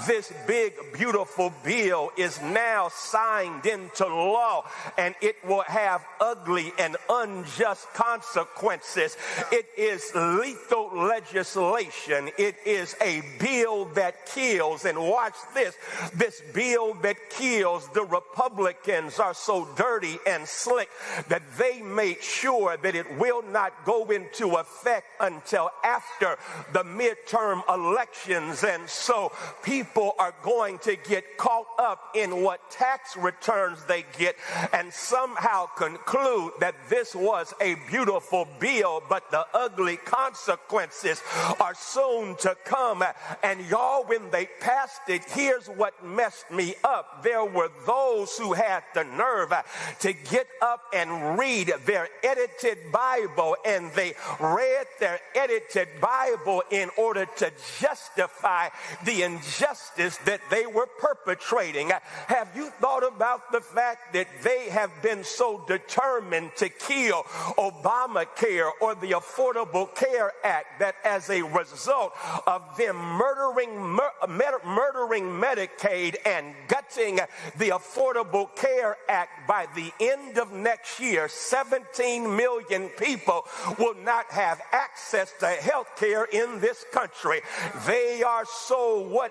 this big, beautiful bill is now signed into law, and it will have ugly and unjust consequences. It is lethal legislation. It is a bill that kills. And watch this. This bill that kills, the Republicans are so dirty and slick that they made sure that it will not go into effect until after the midterm elections. And so people are going to get caught up in what tax returns they get and somehow conclude that this was a beautiful bill, but the ugly consequences are soon to come. And y'all, when they passed it, here's what messed me up. There were those who had the nerve to get up and read their edited Bible, and they read their edited Bible in order to justify the injustice that they were perpetrating. Have you thought about the fact that they have been so determined to kill Obamacare or the Affordable Care Act that as a result of them murdering Medicaid and gutting the Affordable Care Act, by the end of next year, 17 million people will not have access to health care in this country. They are so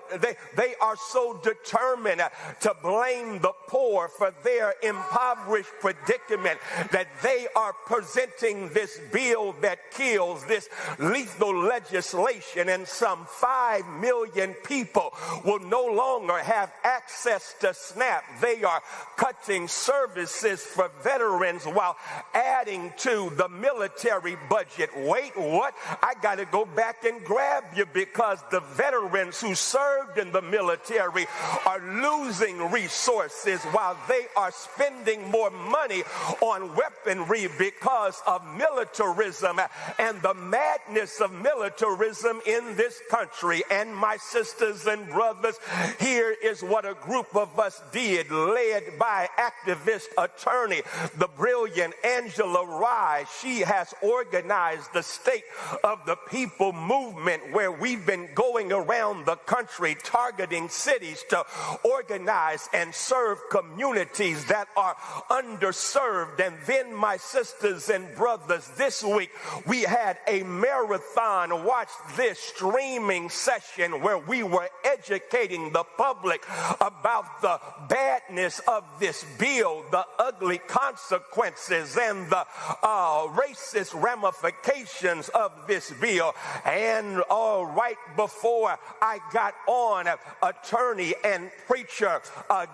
they are so determined to blame the poor for their impoverished predicament that they are presenting this bill that kills, this lethal legislation, and some 5 million people will no longer have access to SNAP. They are cutting services for veterans while adding to the military budget. Wait, what? I got to go back and grab you, because the veterans who served in the military are losing resources while they are spending more money on weaponry because of militarism and the madness of militarism in this country. And my sisters and brothers, here is what a group of us did, led by activist attorney, the brilliant Angela Rye. She has organized the State of the People movement, where we've been going around the country targeting cities to organize and serve communities that are underserved. And then, my sisters and brothers, this week we had a marathon, watch this, streaming session where we were educating the public about the badness of this bill, the ugly consequences, and the racist ramifications of this bill. And right before I got on, attorney and preacher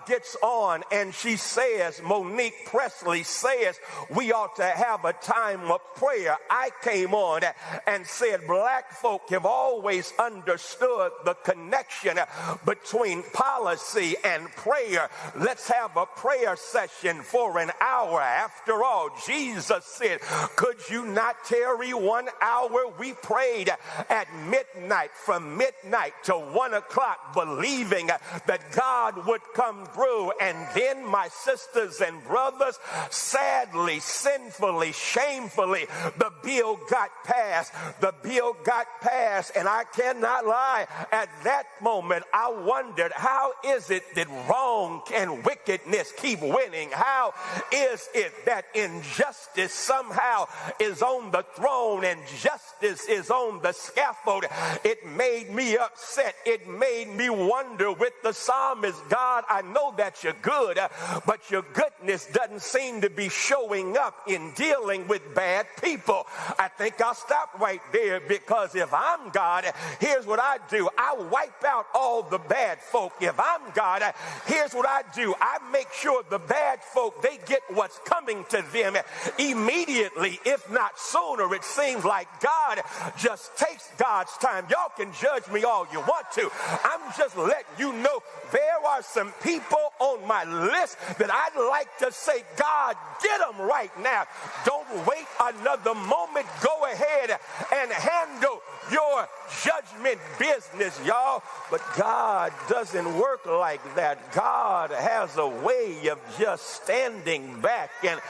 gets on, and she says, Monique Presley says, we ought to have a time of prayer. I came on and said, black folk have always understood the connection between policy and prayer. Let's have a prayer session for an hour. After all, Jesus said, could you not tarry 1 hour? We prayed at midnight, from midnight to 1 o'clock, believing that God would come through. And then, my sisters and brothers, sadly, sinfully, shamefully, the bill got passed. The bill got passed, and I cannot lie, at that moment I wondered, how is it that wrong and wickedness keep winning? How is it that injustice somehow is on the throne and justice is on the scaffold? It made me upset. It made me wonder with the psalmist, God, I know that you're good, but your goodness doesn't seem to be showing up in dealing with bad people. I think I'll stop right there, because if I'm God, here's what I do. I wipe out all the bad folk. If I'm God, here's what I do. I make sure the bad folk, they get what's coming to them immediately, if not sooner. It seems like God just takes God's time. Y'all can judge me all you want to. I'm just letting you know there are some people on my list that I'd like to say, God, get them right now. Don't wait another moment. Go ahead and handle your judgment business, y'all. But God doesn't work like that. God has a way of just standing back and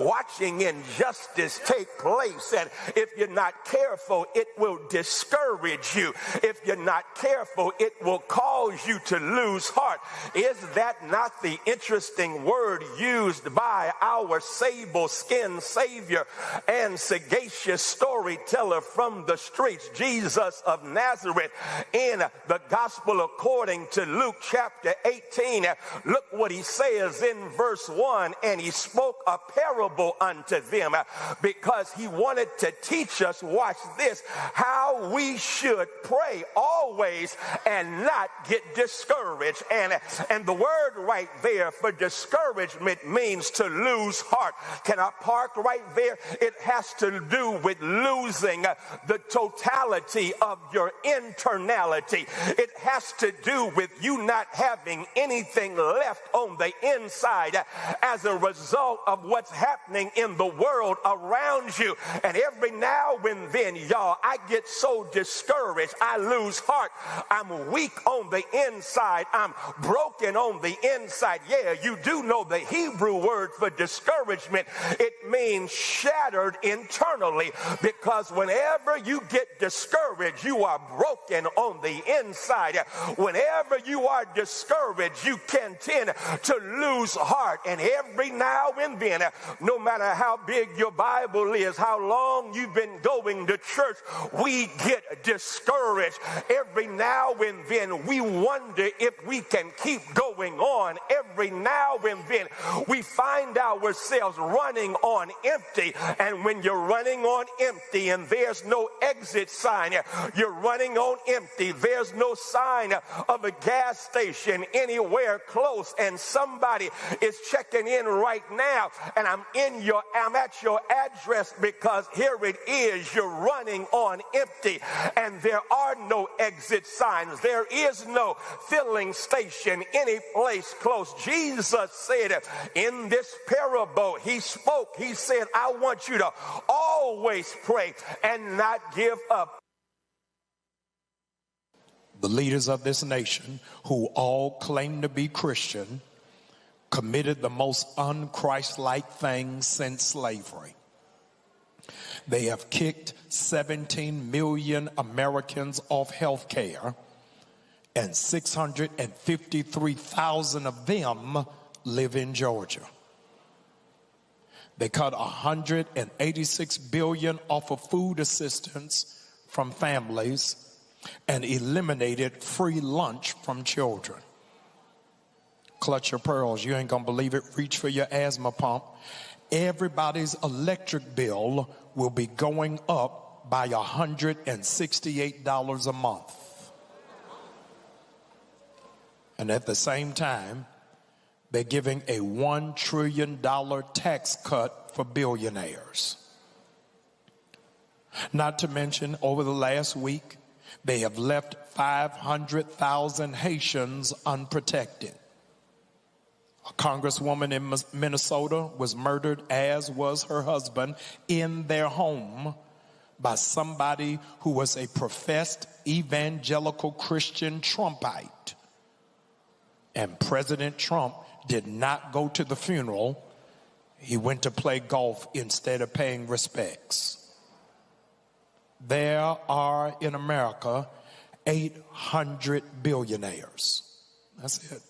watching injustice take place. And if you're not careful, it will discourage you. If you're not careful, it will cause you to lose heart. Is that not the interesting word used by our sable-skinned Savior and sagacious story storyteller from the streets, Jesus of Nazareth, in the gospel according to Luke chapter 18. Look what he says in verse 1. And he spoke a parable unto them because he wanted to teach us, watch this, how we should pray always and not get discouraged. And the word right there for discouragement means to lose heart. Can I park right there? It has to do with losing the totality of your internality. It has to do with you not having anything left on the inside as a result of what's happening in the world around you. And every now and then, y'all, I get so discouraged. I lose heart. I'm weak on the inside. I'm broken on the inside. Yeah, you do know the Hebrew word for discouragement. It means shattered internally, because whenever you get discouraged, you are broken on the inside. Whenever you are discouraged, you can tend to lose heart. And every now and then, no matter how big your Bible is, how long you've been going to church, we get discouraged. Every now and then we wonder if we can keep going on. Every now and then we find ourselves running on empty. And when you're running on empty and there's no exit sign, you're running on empty, there's no sign of a gas station anywhere close, and somebody is checking in right now, and I'm at your address because here it is, you're running on empty, and there are no exit signs. There is no filling station any place close. Jesus said in this parable, he spoke, he said, I want you to always pray and not give up. The leaders of this nation, who all claim to be Christian, committed the most un-Christ-like things since slavery. They have kicked 17 million Americans off health care, and 653,000 of them live in Georgia. They cut $186 billion off of food assistance from families and eliminated free lunch from children. Clutch your pearls. You ain't gonna believe it. Reach for your asthma pump. Everybody's electric bill will be going up by $168 a month. And at the same time, they're giving a $1 trillion tax cut for billionaires. Not to mention, over the last week, they have left 500,000 Haitians unprotected. A congresswoman in Minnesota was murdered, as was her husband, in their home by somebody who was a professed evangelical Christian Trumpite. And President Trump did not go to the funeral. He went to play golf instead of paying respects. There are in America 800 billionaires. That's it.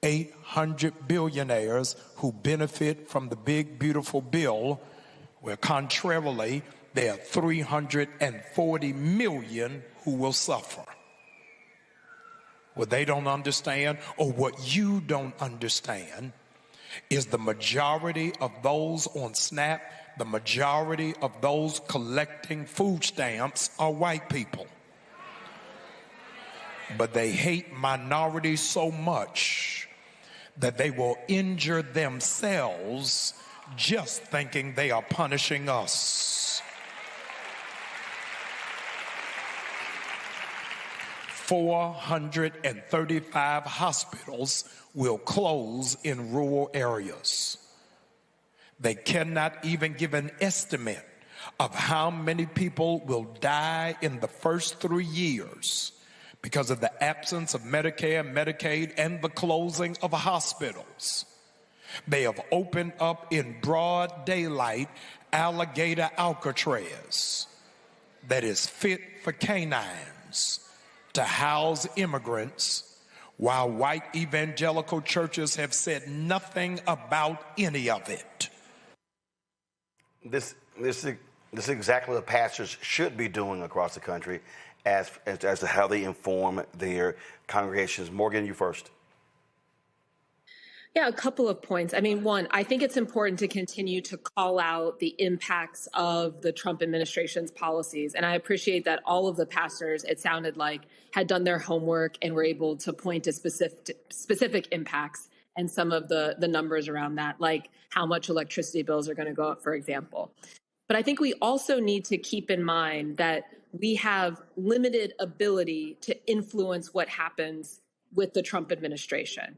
800 billionaires who benefit from the big, beautiful bill, where contrarily, there are 340 million who will suffer. What they don't understand, or what you don't understand, is the majority of those on SNAP, the majority of those collecting food stamps are white people. But they hate minorities so much that they will injure themselves just thinking they are punishing us. 435 hospitals will close in rural areas. They cannot even give an estimate of how many people will die in the first 3 years because of the absence of Medicare, Medicaid, and the closing of hospitals. They have opened up in broad daylight Alligator Alcatraz that is fit for canines to house immigrants, while white evangelical churches have said nothing about any of it. This This is exactly what pastors should be doing across the country as to how they inform their congregations. Morgan, you first. Yeah, a couple of points. I mean, one, I think it's important to continue to call out the impacts of the Trump administration's policies. And I appreciate that all of the pastors, it sounded like, had done their homework and were able to point to specific impacts and some of the numbers around that, like how much electricity bills are going to go up, for example. But I think we also need to keep in mind that we have limited ability to influence what happens with the Trump administration.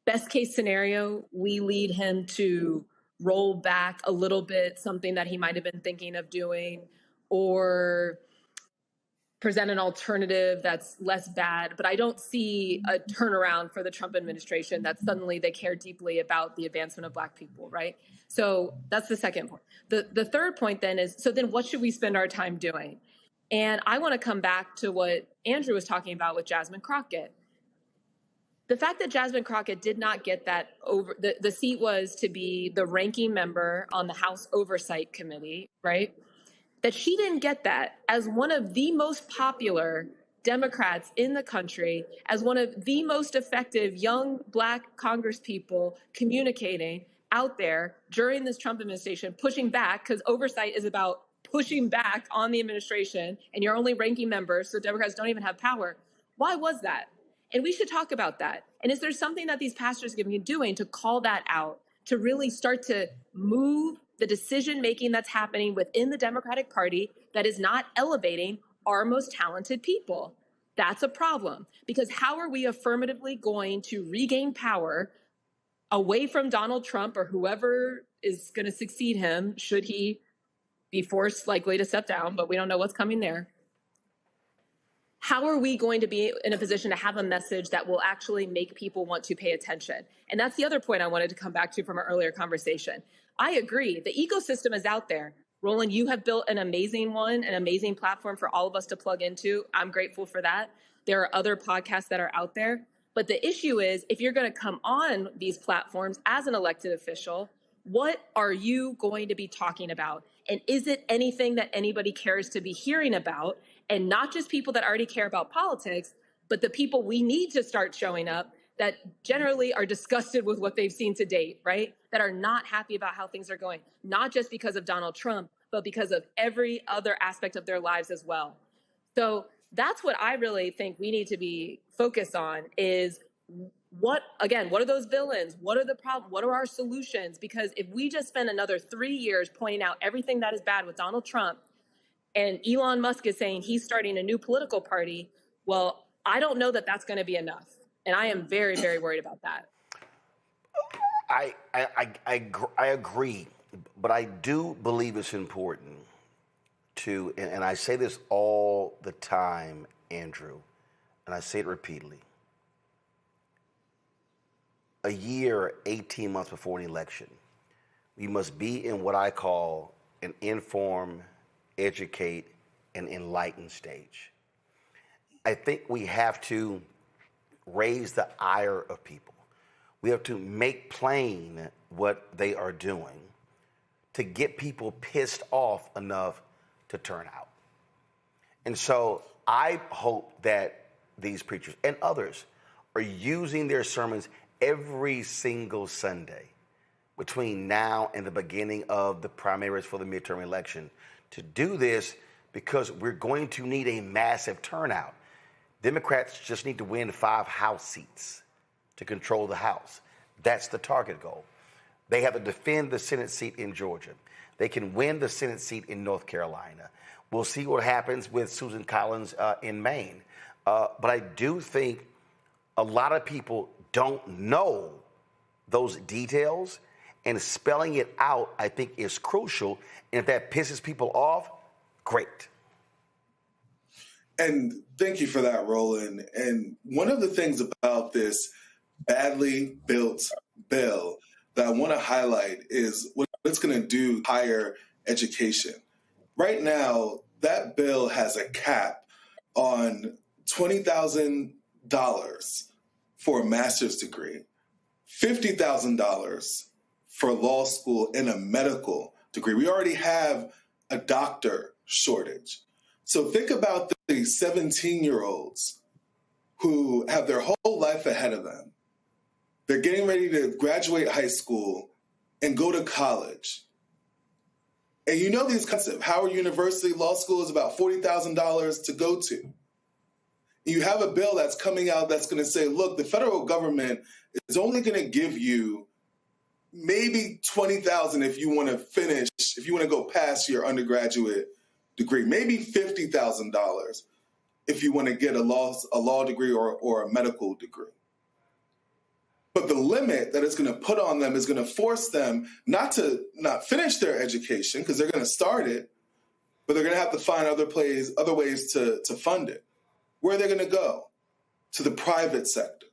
Best case scenario, we lead him to roll back a little bit, something that he might have been thinking of doing, or present an alternative that's less bad. But I don't see a turnaround for the Trump administration that suddenly they care deeply about the advancement of Black people, right? So that's the second point. The third point then is, so then what should we spend our time doing? And I want to come back to what Andrew was talking about with Jasmine Crockett. The fact that Jasmine Crockett did not get that over, the seat was to be the ranking member on the House Oversight Committee, right? That she didn't get that as one of the most popular Democrats in the country, as one of the most effective young Black congresspeople communicating out there during this Trump administration, pushing back, because oversight is about pushing back on the administration, and you're only ranking member, so Democrats don't even have power. Why was that? And we should talk about that. And is there something that these pastors can be doing to call that out, to really start to move the decision-making that's happening within the Democratic Party that is not elevating our most talented people? That's a problem. Because how are we affirmatively going to regain power away from Donald Trump or whoever is going to succeed him, should he be forced likely to step down, but we don't know what's coming there? How are we going to be in a position to have a message that will actually make people want to pay attention? And that's the other point I wanted to come back to from our earlier conversation. I agree. The ecosystem is out there. Roland, you have built an amazing one, an amazing platform for all of us to plug into. I'm grateful for that. There are other podcasts that are out there. But the issue is, if you're going to come on these platforms as an elected official, what are you going to be talking about? And is it anything that anybody cares to be hearing about? And not just people that already care about politics, but the people we need to start showing up that generally are disgusted with what they've seen to date, right? That are not happy about how things are going, not just because of Donald Trump, but because of every other aspect of their lives as well. So that's what I really think we need to be focused on is what are those villains? What are the problems? What are our solutions? Because if we just spend another 3 years pointing out everything that is bad with Donald Trump, and Elon Musk is saying he's starting a new political party, well, I don't know that that's going to be enough. And I am very, very worried about that. I agree, but I do believe it's important to, and I say this all the time, Andrew, and I say it repeatedly. A year, 18 months before an election, we must be in what I call an informed, educate, and enlighten stage. I think we have to raise the ire of people. We have to make plain what they are doing to get people pissed off enough to turn out. And so I hope that these preachers and others are using their sermons every single Sunday between now and the beginning of the primaries for the midterm election to do this, because we're going to need a massive turnout. Democrats just need to win 5 House seats to control the House. That's the target goal. They have to defend the Senate seat in Georgia. They can win the Senate seat in North Carolina. We'll see what happens with Susan Collins in Maine. But I do think a lot of people don't know those details, and spelling it out, I think, is crucial. And if that pisses people off, great. And thank you for that, Roland. And one of the things about this badly built bill that I want to highlight is what it's going to do to higher education. Right now, that bill has a cap on $20,000 for a master's degree, $50,000 for law school and a medical degree. We already have a doctor shortage. So think about the 17-year-olds who have their whole life ahead of them. They're getting ready to graduate high school and go to college. And you know these concepts. Howard University Law School is about $40,000 to go to. You have a bill that's coming out that's going to say, look, the federal government is only going to give you maybe $20,000 if you want to finish, if you want to go past your undergraduate degree, maybe $50,000 if you want to get a law degree or a medical degree. But the limit that it's going to put on them is going to force them not finish their education because they're going to start it, but they're going to have to find other ways to fund it. Where are they going to go? To the private sector,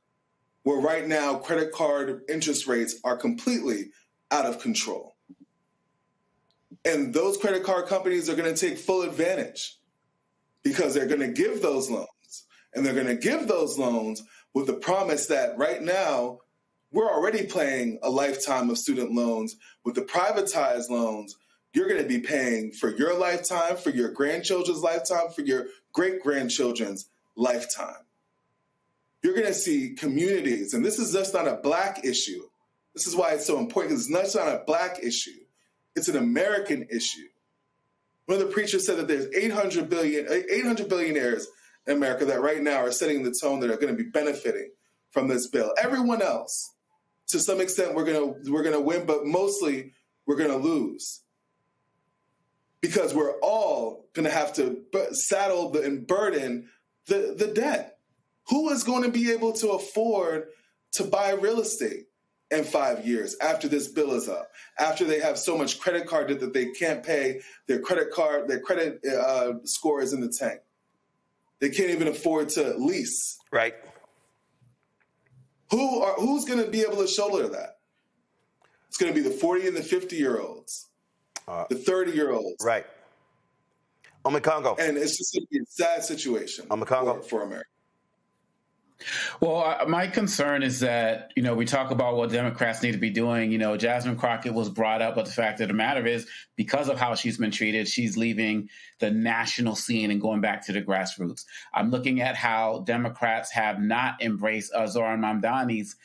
where right now credit card interest rates are completely out of control. And those credit card companies are going to take full advantage because they're going to give those loans. And they're going to give those loans with the promise that right now, we're already paying a lifetime of student loans. With the privatized loans, you're going to be paying for your lifetime, for your grandchildren's lifetime, for your great-grandchildren's lifetime. You're going to see communities, and this is just not a Black issue. This is why it's so important, because it's not a Black issue. It's an American issue. One of the preachers said that there's 800 billionaires in America that right now are setting the tone that are going to be benefiting from this bill. Everyone else, to some extent, we're going to win, but mostly we're going to lose. Because we're all going to have to saddle and burden the debt. Who is going to be able to afford to buy real estate in 5 years after this bill is up? After they have so much credit card debt that they can't pay their credit score is in the tank. They can't even afford to lease. Right. Who's going to be able to shoulder that? It's going to be the 40 and the 50-year-olds, the 30-year-olds. Right. Congo. And it's just going to be a sad situation for America. Well, my concern is that, we talk about what Democrats need to be doing. Jasmine Crockett was brought up, but the fact of the matter is, because of how she's been treated, she's leaving the national scene and going back to the grassroots. I'm looking at how Democrats have not embraced Zohran Mamdani's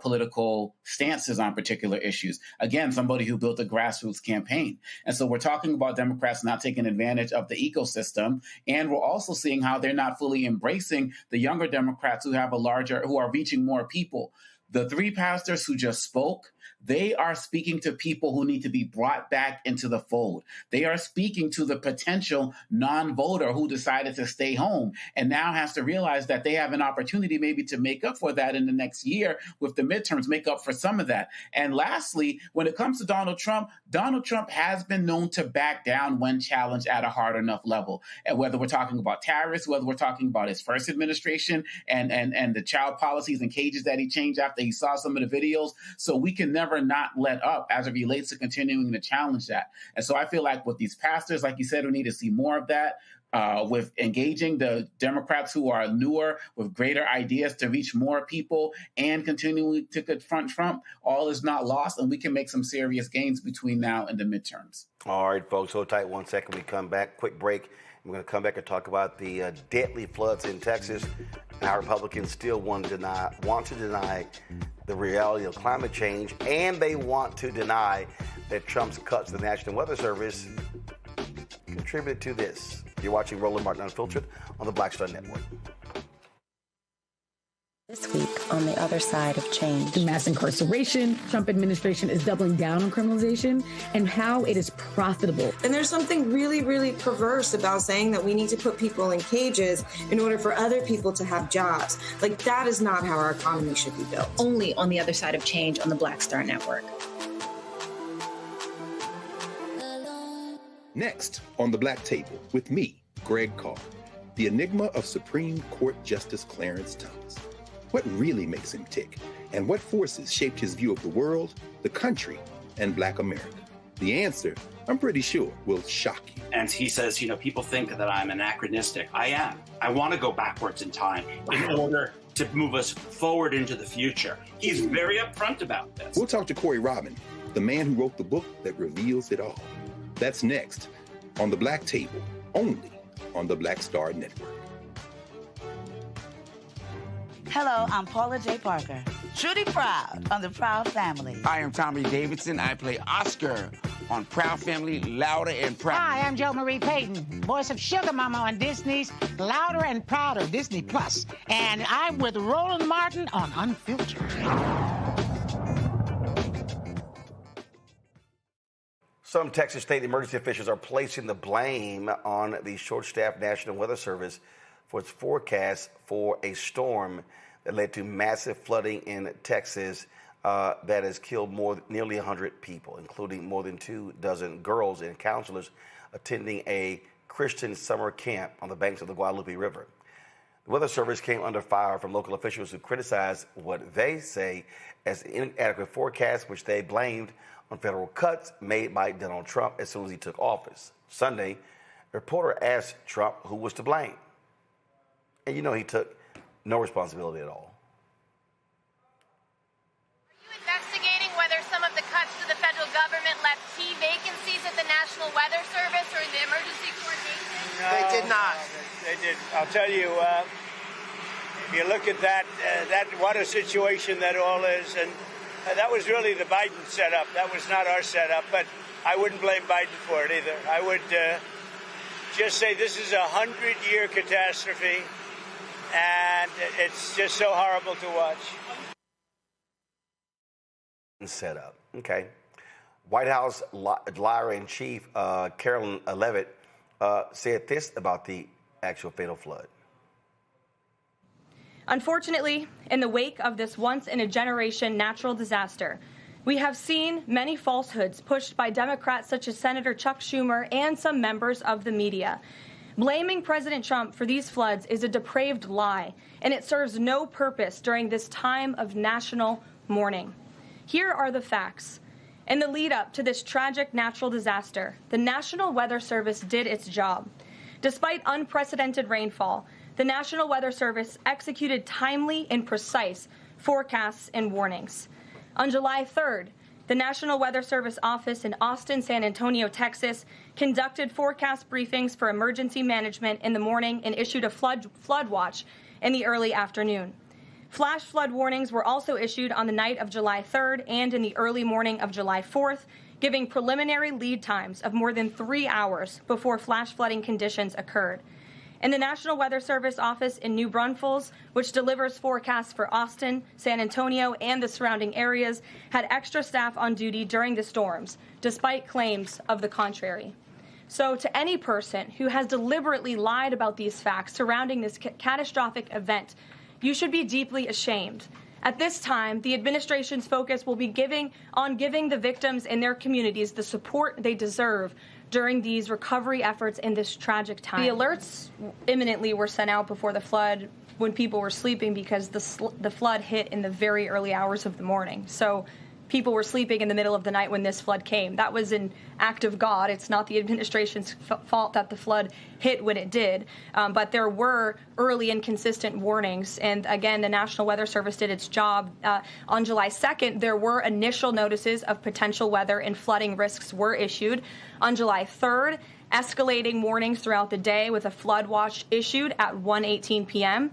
political stances on particular issues. Again, somebody who built a grassroots campaign. And so we're talking about Democrats not taking advantage of the ecosystem. And we're also seeing how they're not fully embracing the younger Democrats who are reaching more people. The three pastors who just spoke, they are speaking to people who need to be brought back into the fold. They are speaking to the potential non-voter who decided to stay home and now has to realize that they have an opportunity maybe to make up for that in the next year with the midterms, make up for some of that. And lastly, when it comes to Donald Trump has been known to back down when challenged at a hard enough level. And whether we're talking about tariffs, whether we're talking about his first administration and the child policies and cages that he changed after he saw some of the videos. So we can never not let up as it relates to continuing to challenge that. And so I feel like with these pastors, like you said, we need to see more of that. With engaging the Democrats who are newer with greater ideas to reach more people and continuing to confront Trump, all is not lost, and we can make some serious gains between now and the midterms. All right, folks, hold tight 1 second. We come back, quick break. We're going to come back and talk about the deadly floods in Texas. Our Republicans still want to deny the reality of climate change, and they want to deny that Trump's cuts to the National Weather Service contribute to this. You're watching Roland Martin Unfiltered on the Black Star Network. This week on the other side of change. The mass incarceration, Trump administration is doubling down on criminalization and how it is profitable. And there's something really, really perverse about saying that we need to put people in cages in order for other people to have jobs. Like, that is not how our economy should be built. Only on the other side of change on the Black Star Network. Next on the Black Table with me, Greg Carr, the enigma of Supreme Court Justice Clarence Thomas. What really makes him tick, and what forces shaped his view of the world, the country, and Black America? The answer, I'm pretty sure, will shock you. And he says, people think that I'm anachronistic. I am. I want to go backwards in time in order to move us forward into the future. He's very upfront about this. We'll talk to Corey Robin, the man who wrote the book that reveals it all. That's next. on the Black Table, only on the Black Star Network. Hello, I'm Paula J. Parker, truly proud on the Proud Family. I am Tommy Davidson. I play Oscar on Proud Family, Louder and Proud. Hi, I'm Jo Marie Payton, voice of Sugar Mama on Disney's Louder and Prouder, Disney Plus. And I'm with Roland Martin on Unfiltered. Some Texas state emergency officials are placing the blame on the short-staffed National Weather Service for its forecast for a storm that led to massive flooding in Texas that has killed nearly 100 people, including more than 24 girls and counselors attending a Christian summer camp on the banks of the Guadalupe River. The Weather Service came under fire from local officials who criticized what they say as inadequate forecasts, which they blamed on federal cuts made by Donald Trump as soon as he took office. Sunday, a reporter asked Trump who was to blame. And he took no responsibility at all. Are you investigating whether some of the cuts to the federal government left key vacancies at the National Weather Service or in the emergency coordination? No, they did not. They did. I'll tell you, if you look at that, what a situation that all is. And that was really the Biden setup. That was not our setup. But I wouldn't blame Biden for it either. I would just say this is a 100-year catastrophe. And it's just so horrible to watch. Set up. Okay. White House liar-in-chief Carolyn Leavitt said this about the actual fatal flood. Unfortunately, in the wake of this once-in-a-generation natural disaster, we have seen many falsehoods pushed by Democrats such as Senator Chuck Schumer and some members of the media. Blaming President Trump for these floods is a depraved lie, and it serves no purpose during this time of national mourning. Here are the facts. In the lead up to this tragic natural disaster, the National Weather Service did its job. Despite unprecedented rainfall, the National Weather Service executed timely and precise forecasts and warnings. On July 3rd, the National Weather Service office in Austin, San Antonio, Texas, conducted forecast briefings for emergency management in the morning and issued a flood watch in the early afternoon. Flash flood warnings were also issued on the night of July 3rd and in the early morning of July 4th, giving preliminary lead times of more than 3 hours before flash flooding conditions occurred. And the National Weather Service office in New Braunfels, which delivers forecasts for Austin, San Antonio, and the surrounding areas, had extra staff on duty during the storms, despite claims of the contrary. So to any person who has deliberately lied about these facts surrounding this catastrophic event, you should be deeply ashamed. At this time, the administration's focus will be giving the victims and their communities the support they deserve during these recovery efforts in this tragic time. The alerts imminently were sent out before the flood when people were sleeping because the flood hit in the very early hours of the morning. So people were sleeping in the middle of the night when this flood came. That was an act of God. It's not the administration's fault that the flood hit when it did. But there were early and consistent warnings. And again, the National Weather Service did its job. On July 2nd, there were initial notices of potential weather and flooding risks were issued. On July 3rd, escalating warnings throughout the day with a flood watch issued at 1:18 p.m.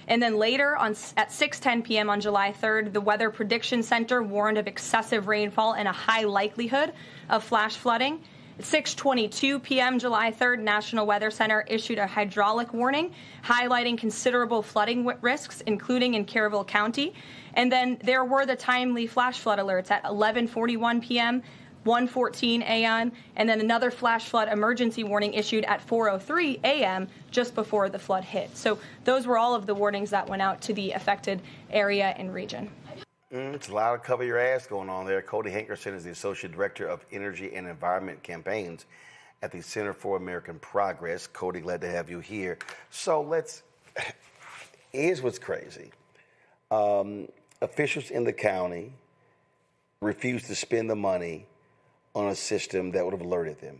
And then later, at 6:10 p.m. on July 3rd, the Weather Prediction Center warned of excessive rainfall and a high likelihood of flash flooding. At 6:22 p.m. July 3rd, National Weather Center issued a hydraulic warning, highlighting considerable flooding risks, including in Caryville County. And then there were the timely flash flood alerts at 11:41 p.m., 1:14 a.m., and then another flash flood emergency warning issued at 4:03 a.m. just before the flood hit. So those were all of the warnings that went out to the affected area and region. It's a lot of cover your ass going on there. Cody Hankerson is the Associate Director of Energy and Environment Campaigns at the Center for American Progress. Cody, glad to have you here. So here's what's crazy. Officials in the county refused to spend the money on a system that would have alerted them.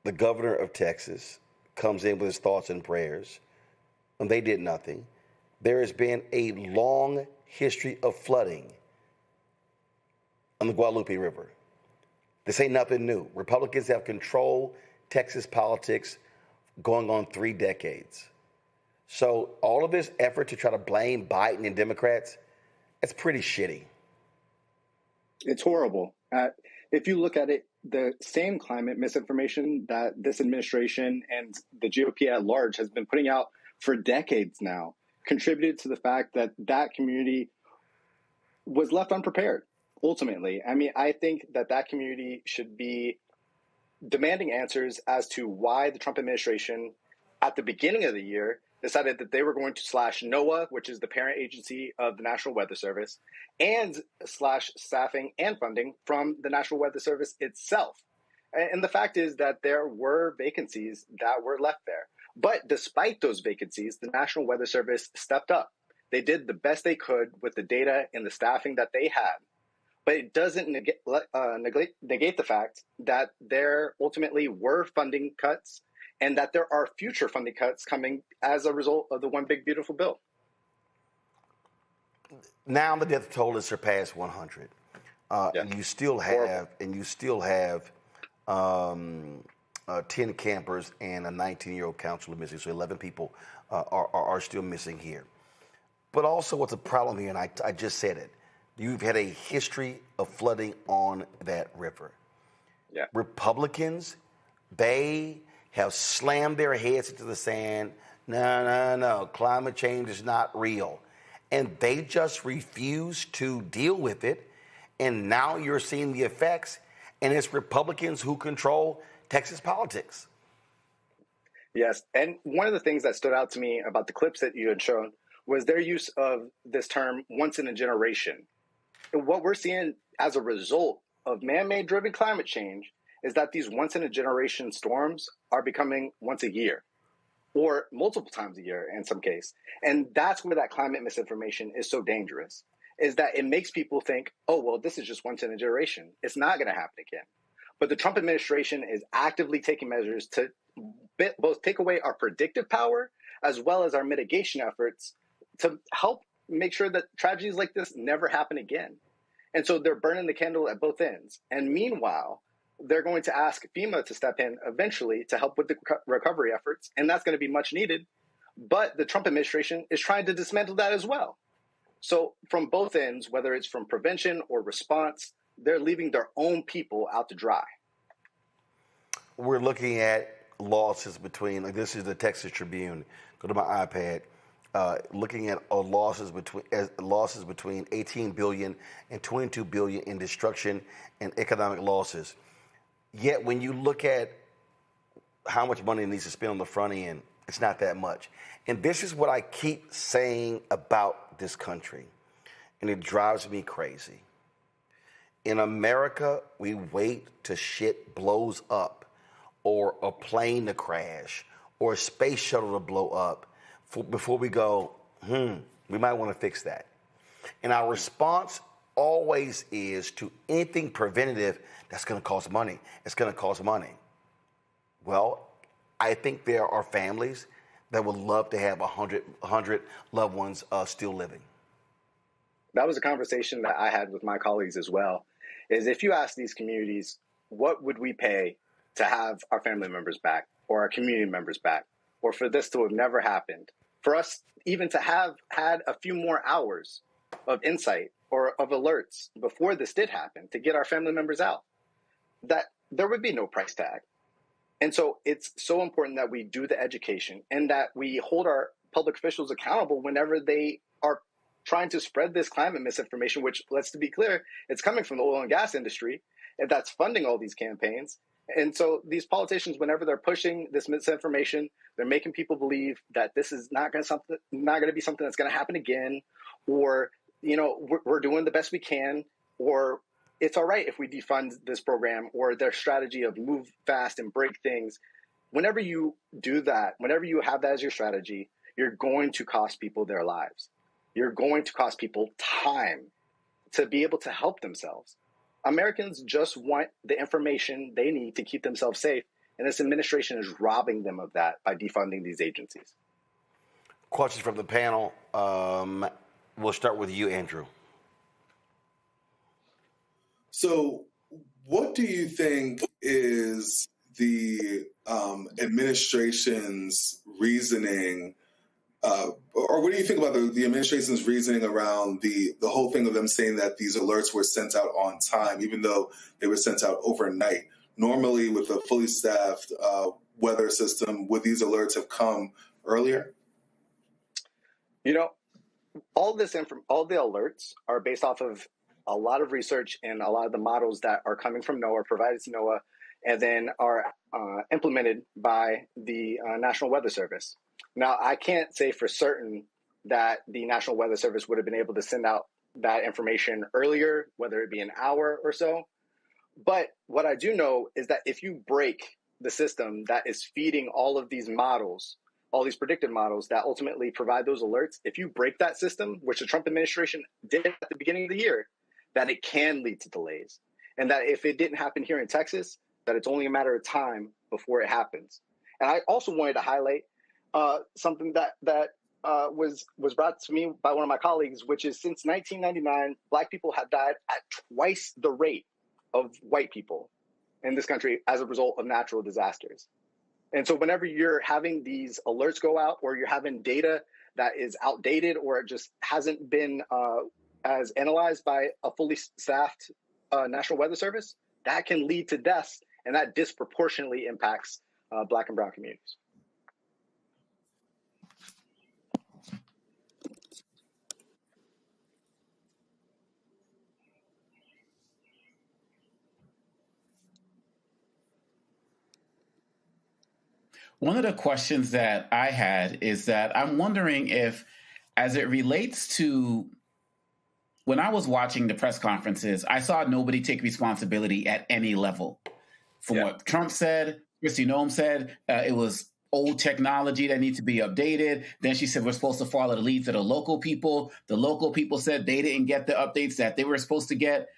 The governor of Texas comes in with his thoughts and prayers, and they did nothing. There has been a long history of flooding on the Guadalupe River. This ain't nothing new. Republicans have controlled Texas politics going on 3 decades. So all of this effort to try to blame Biden and Democrats, it's pretty shitty. It's horrible. If you look at it, the same climate misinformation that this administration and the GOP at large has been putting out for decades now contributed to the fact that that community was left unprepared, ultimately. I mean, I think that that community should be demanding answers as to why the Trump administration, at the beginning of the year, decided that they were going to slash NOAA, which is the parent agency of the National Weather Service, and slash staffing and funding from the National Weather Service itself. And the fact is that there were vacancies that were left there. But despite those vacancies, the National Weather Service stepped up. They did the best they could with the data and the staffing that they had. But it doesn't negate the fact that there ultimately were funding cuts and that there are future funding cuts coming as a result of the One Big Beautiful Bill. Now the death toll has surpassed 100, and you still have 10 campers and a 19-year-old counselor missing. So 11 people are still missing here. But also, what's a problem here? And I just said it. You've had a history of flooding on that river. Yeah. Republicans, they have slammed their heads into the sand. No, climate change is not real. And they just refuse to deal with it. And now you're seeing the effects, and it's Republicans who control Texas politics. Yes, and one of the things that stood out to me about the clips that you had shown was their use of this term once in a generation. And what we're seeing as a result of man-made driven climate change is that these once in a generation storms are becoming once a year or multiple times a year in some case. And that's where that climate misinformation is so dangerous, is that it makes people think, oh, well, this is just once in a generation. It's not going to happen again. But the Trump administration is actively taking measures to both take away our predictive power as well as our mitigation efforts to help make sure that tragedies like this never happen again. And so they're burning the candle at both ends. And meanwhile, they're going to ask FEMA to step in eventually to help with the recovery efforts. And that's going to be much needed. But the Trump administration is trying to dismantle that as well. So from both ends, whether it's from prevention or response, they're leaving their own people out to dry. We're looking at losses between, like this is the Texas Tribune. Go to my iPad. Looking at losses between 18 billion and 22 billion in destruction and economic losses. Yet when you look at how much money it needs to spend on the front end, it's not that much. And this is what I keep saying about this country, and it drives me crazy. In America, we wait till shit blows up, or a plane to crash, or a space shuttle to blow up, before we go, we might want to fix that. And our response always is to anything preventative that's going to cost money. It's going to cost money. Well, I think there are families that would love to have 100 loved ones still living. That was a conversation that I had with my colleagues as well, is if you ask these communities, what would we pay to have our family members back or our community members back, or for this to have never happened, for us even to have had a few more hours of insight or of alerts before this did happen to get our family members out, that there would be no price tag. And so it's so important that we do the education and that we hold our public officials accountable whenever they are trying to spread this climate misinformation, which, let's be clear, it's coming from the oil and gas industry, and that's funding all these campaigns. And so these politicians, whenever they're pushing this misinformation, they're making people believe that this is not going to be something that's going to happen again, or, you know, we're doing the best we can, or it's all right if we defund this program, or their strategy of move fast and break things. Whenever you do that, whenever you have that as your strategy, you're going to cost people their lives. You're going to cost people time to be able to help themselves. Americans just want the information they need to keep themselves safe, and this administration is robbing them of that by defunding these agencies. Questions from the panel. We'll start with you, Andrew. So What do you think is the administration's reasoning, or what do you think about the administration's reasoning around the whole thing of them saying that these alerts were sent out on time, even though they were sent out overnight? Normally, with a fully staffed weather system, would these alerts have come earlier? You know, all the alerts are based off of a lot of research and a lot of the models that are coming from NOAA, provided to NOAA, and then are implemented by the National Weather Service. Now, I can't say for certain that the National Weather Service would have been able to send out that information earlier, whether it be an hour or so. But what I do know is that if you break the system that is feeding all of these models, all these predictive models that ultimately provide those alerts, if you break that system, which the Trump administration did at the beginning of the year, that it can lead to delays. And that if it didn't happen here in Texas, that it's only a matter of time before it happens. And I also wanted to highlight something that was brought to me by one of my colleagues, which is since 1999, Black people have died at twice the rate of white people in this country as a result of natural disasters. And so whenever you're having these alerts go out, or you're having data that is outdated, or it just hasn't been as analyzed by a fully staffed National Weather Service, that can lead to deaths, and that disproportionately impacts Black and brown communities. One of the questions that I had is that I'm wondering if, as it relates to when I was watching the press conferences, I saw nobody take responsibility at any level. From what Trump said, Kristi Noem said, it was old technology that needs to be updated. Then she said we're supposed to follow the leads of the local people. The local people said they didn't get the updates that they were supposed to get.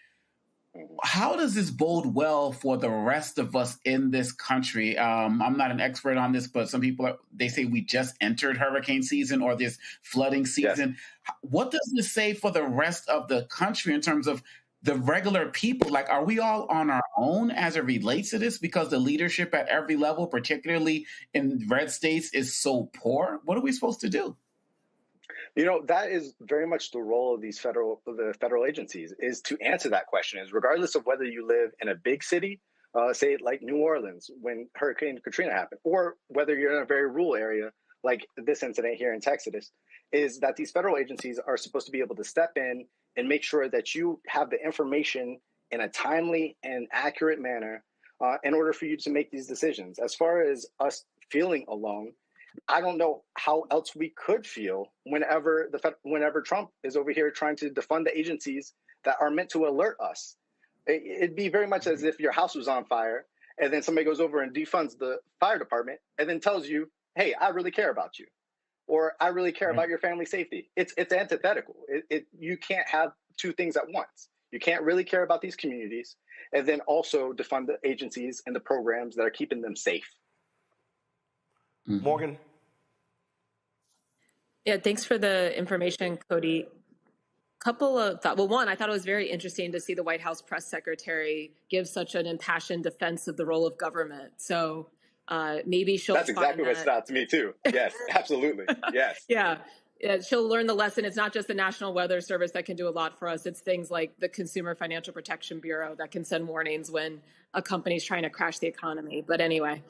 How does this bode well for the rest of us in this country? I'm not an expert on this, but some people, they say we just entered hurricane season or this flooding season. Yes. What does this say for the rest of the country in terms of the regular people? Like, are we all on our own as it relates to this because the leadership at every level, particularly in red states, is so poor? What are we supposed to do? You know, that is very much the role of the federal agencies, is to answer that question. Is regardless of whether you live in a big city, say like New Orleans when Hurricane Katrina happened, or whether you're in a very rural area like this incident here in Texas, is that these federal agencies are supposed to be able to step in and make sure that you have the information in a timely and accurate manner in order for you to make these decisions. As far as us feeling alone, I don't know how else we could feel whenever Trump is over here trying to defund the agencies that are meant to alert us. It'd be very much as if your house was on fire and then somebody goes over and defunds the fire department and then tells you, hey, I really care about you, or I really care about your family safety. It's antithetical. You can't have two things at once. You can't really care about these communities and then also defund the agencies and the programs that are keeping them safe. Morgan? Yeah, thanks for the information, Cody. Couple of thoughts. Well, one, I thought it was very interesting to see the White House press secretary give such an impassioned defense of the role of government. So maybe she'll That's exactly what stood out to me, too. Yes, absolutely. Yes. Yeah, she'll learn the lesson. It's not just the National Weather Service that can do a lot for us. It's things like the Consumer Financial Protection Bureau that can send warnings when a company's trying to crash the economy. But anyway.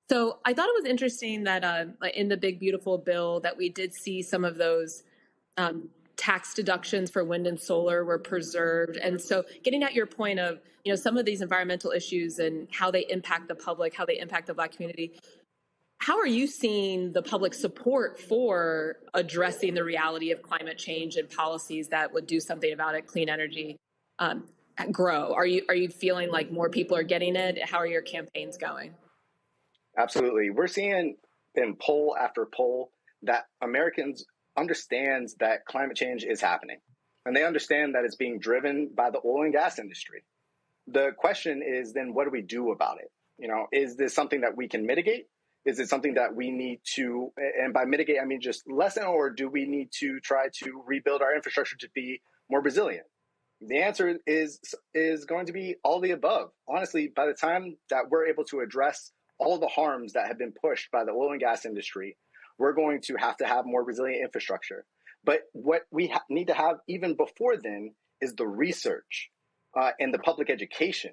So I thought it was interesting that in the Big Beautiful Bill that we did see some of those tax deductions for wind and solar were preserved. And so getting at your point of, some of these environmental issues and how they impact the public, how they impact the Black community, how are you seeing the public support for addressing the reality of climate change and policies that would do something about it, clean energy, grow? Are you feeling like more people are getting it? How are your campaigns going? Absolutely. We're seeing in poll after poll that Americans understands that climate change is happening, and they understand that it's being driven by the oil and gas industry. The question is then, what do we do about it? Is this something that we can mitigate? Is it something that we need to, and by mitigate, I mean just lessen, or do we need to try to rebuild our infrastructure to be more resilient? The answer is going to be all the above. Honestly, by the time that we're able to address all the harms that have been pushed by the oil and gas industry, we're going to have more resilient infrastructure. But what we need to have even before then is the research and the public education.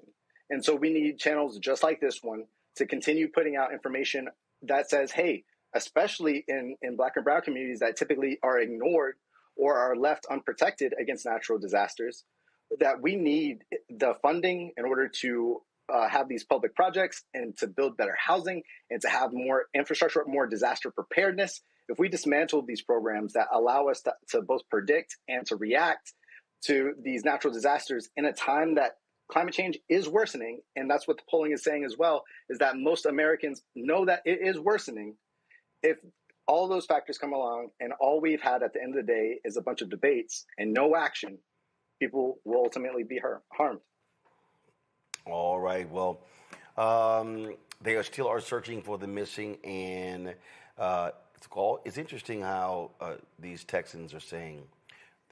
And so we need channels just like this one to continue putting out information that says, hey, especially in Black and Brown communities that typically are ignored or are left unprotected against natural disasters, that we need the funding in order to have these public projects and to build better housing and to have more infrastructure, more disaster preparedness. If we dismantle these programs that allow us to both predict and to react to these natural disasters in a time that climate change is worsening, and that's what the polling is saying as well, is that most Americans know that it is worsening. If all those factors come along and all we've had at the end of the day is a bunch of debates and no action, people will ultimately be harmed. All right. Well, they still are searching for the missing, and it's interesting how these Texans are saying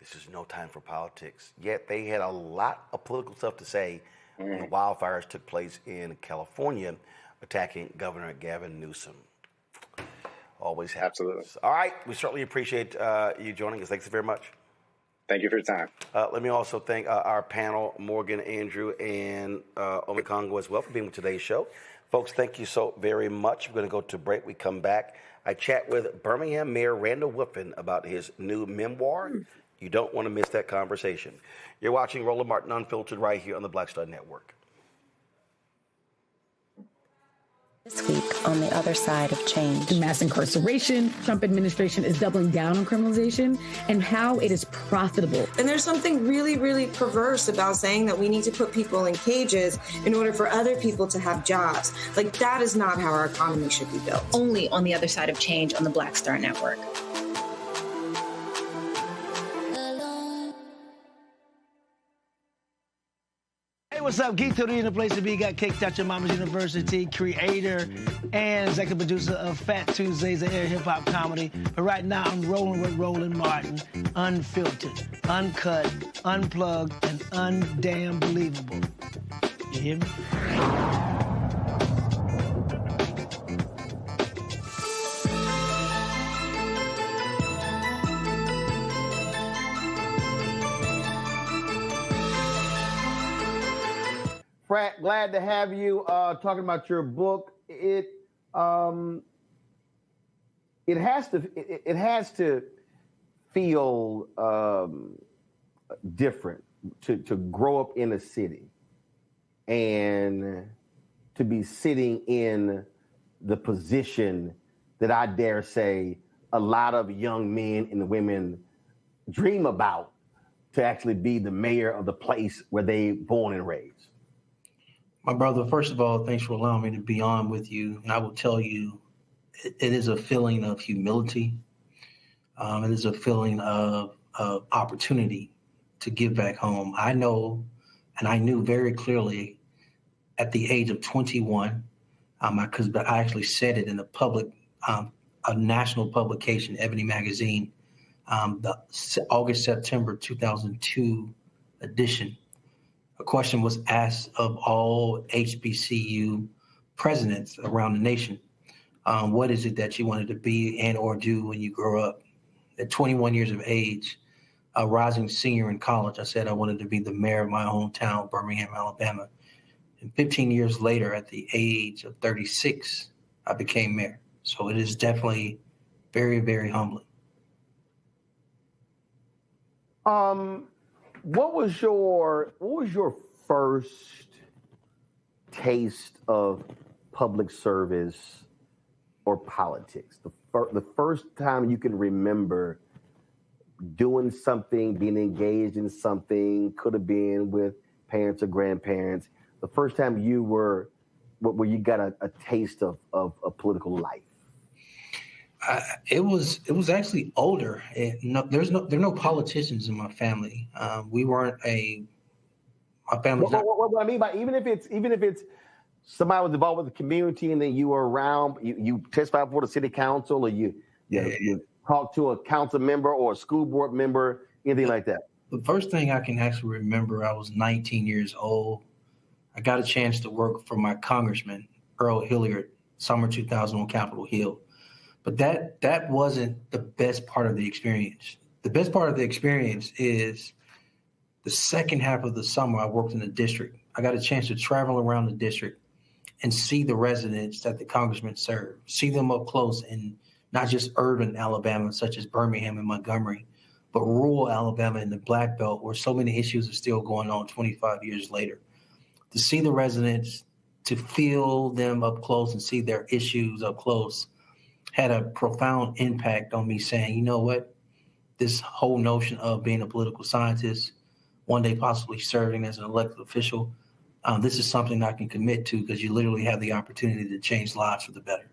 this is no time for politics. Yet they had a lot of political stuff to say when the wildfires took place in California, attacking Governor Gavin Newsom. Always happens. Absolutely. All right. We certainly appreciate you joining us. Thanks very much. Thank you for your time. Let me also thank our panel, Morgan, Andrew, and Omekongo as well for being with today's show. Folks, thank you so very much. We're going to go to break. We come back. I chat with Birmingham Mayor Randall Woodfin about his new memoir. You don't want to miss that conversation. You're watching Roland Martin Unfiltered right here on the Black Star Network. This week on the other side of change. Mass incarceration. Trump administration is doubling down on criminalization and how it is profitable. And there's something really, really perverse about saying that we need to put people in cages in order for other people to have jobs. Like, that is not how our economy should be built. Only on the other side of change on the Black Star Network. What's up? Geek Tony in the place to be. Got Kicked Out Your Mama's University, creator and executive producer of Fat Tuesdays, an air hip-hop comedy. But right now, I'm rolling with Roland Martin, unfiltered, uncut, unplugged, and undamn believable. You hear me? Frat, glad to have you talking about your book. It has to feel different to grow up in a city and to be sitting in the position that I dare say a lot of young men and women dream about, to actually be the mayor of the place where they born and raised. My brother, first of all, thanks for allowing me to be on with you. And I will tell you, it is a feeling of humility. It is a feeling of opportunity to give back home. I know, and I knew very clearly at the age of 21, because I actually said it in a public, a national publication, Ebony Magazine, the August-September 2002 edition. A question was asked of all HBCU presidents around the nation. What is it that you wanted to be and or do when you grow up? At 21 years of age, a rising senior in college, I said I wanted to be the mayor of my hometown, Birmingham, Alabama. And 15 years later, at the age of 36, I became mayor. So it is definitely very, very humbling. What was your first taste of public service or politics? The first time you can remember doing something, being engaged in something, could have been with parents or grandparents. The first time where you got a taste of political life. It was actually older. There are no politicians in my family. We weren't my family. What I mean by even if it's somebody was involved with the community and then you were around, you testified before the city council, or you talked to a council member or a school board member, anything like that. the first thing I can actually remember, I was 19 years old. I got a chance to work for my congressman, Earl Hilliard, summer 2000 on Capitol Hill. But that wasn't the best part of the experience. The best part of the experience is the second half of the summer I worked in the district. I got a chance to travel around the district and see the residents that the congressman served, see them up close in not just urban Alabama, such as Birmingham and Montgomery, but rural Alabama and the Black Belt, where so many issues are still going on 25 years later. To see the residents, to feel them up close and see their issues up close had a profound impact on me saying, you know what, this whole notion of being a political scientist, one day possibly serving as an elected official, this is something I can commit to because you literally have the opportunity to change lives for the better.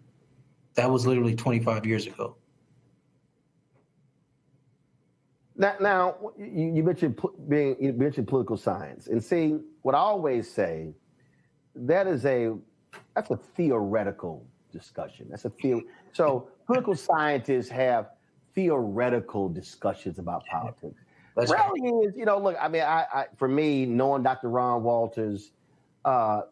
That was literally 25 years ago. Now you mentioned political science, and see what I always say, that's a theoretical discussion. So political scientists have theoretical discussions about politics. Reality is, look, I mean, I for me, knowing Dr. Ron Walters,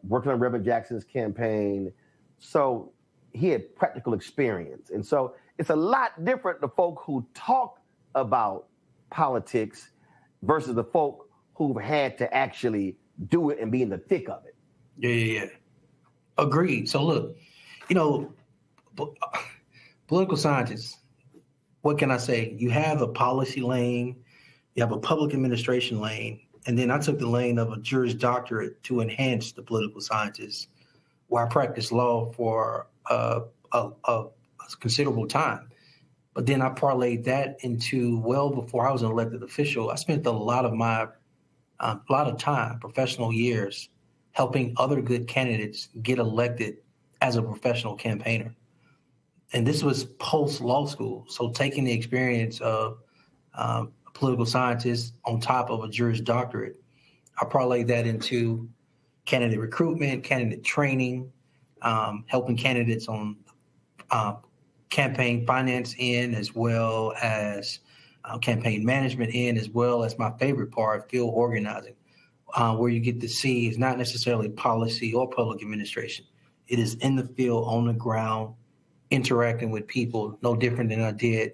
working on Reverend Jackson's campaign, so he had practical experience, and so it's a lot different the folk who talk about politics versus the folk who've had to actually do it and be in the thick of it. Yeah. Agreed. So look, political scientists, what can I say? You have a policy lane, you have a public administration lane, and then I took the lane of a Juris Doctorate to enhance the political scientists, where I practiced law for a considerable time. But then I parlayed that into, well, before I was an elected official, I spent a lot of time, professional years, helping other good candidates get elected as a professional campaigner. And this was post-law school. So taking the experience of a political scientist on top of a Juris Doctorate, I parlayed that into candidate recruitment, candidate training, helping candidates on campaign finance end, as well as campaign management end, as well as my favorite part, field organizing, where you get to see it's not necessarily policy or public administration. It is in the field, on the ground, interacting with people, no different than I did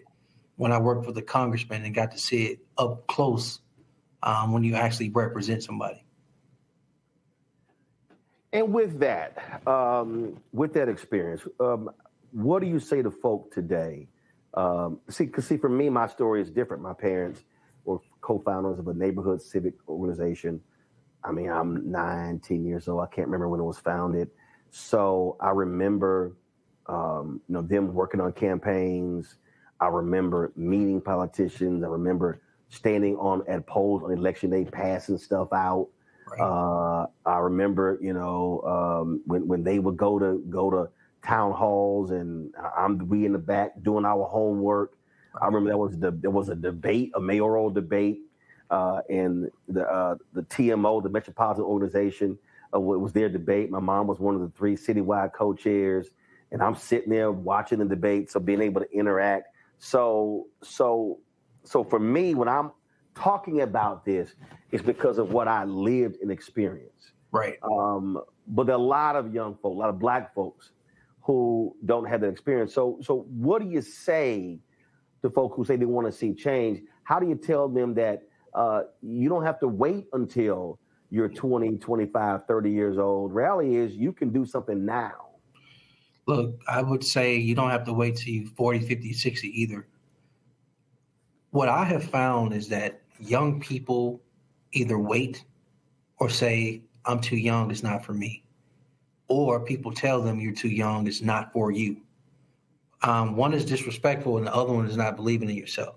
when I worked for the congressman and got to see it up close when you actually represent somebody. And with that experience, what do you say to folk today? Because for me, my story is different. My parents were co-founders of a neighborhood civic organization. I mean, I'm 10 years old. I can't remember when it was founded. So I remember, them working on campaigns. I remember meeting politicians. I remember standing at polls on election day, passing stuff out. Right. I remember, when they would go to town halls and we in the back doing our homework. I remember there was a debate, a mayoral debate, and the TMO, the Metropolitan Organization, it was their debate. My mom was one of the 3 citywide co-chairs, and I'm sitting there watching the debate, so being able to interact. So for me, when I'm talking about this, it's because of what I lived and experienced. Right. But there are a lot of young folk, a lot of Black folks who don't have that experience. So what do you say to folk who say they want to see change? How do you tell them that you don't have to wait until you're 20, 25, 30 years old? Reality is you can do something now. Look, I would say you don't have to wait till you're 40, 50, 60 either. What I have found is that young people either wait or say, I'm too young, it's not for me. Or people tell them you're too young, it's not for you. One is disrespectful and the other one is not believing in yourself.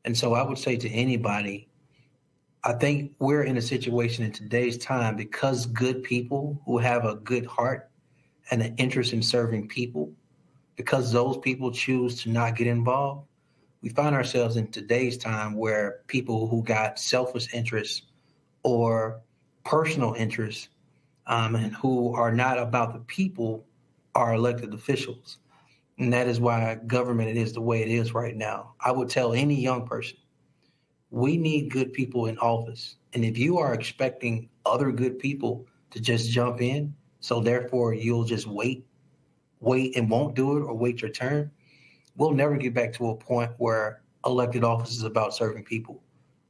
And so I would say to anybody, I think we're in a situation in today's time because good people who have a good heart and an interest in serving people, because those people choose to not get involved, we find ourselves in today's time where people who got selfish interests or personal interests and who are not about the people are elected officials. And that is why government is the way it is right now. I would tell any young person, We need good people in office. And if you are expecting other good people to just jump in, so therefore you'll just wait and won't do it or wait your turn, we'll never get back to a point where elected office is about serving people.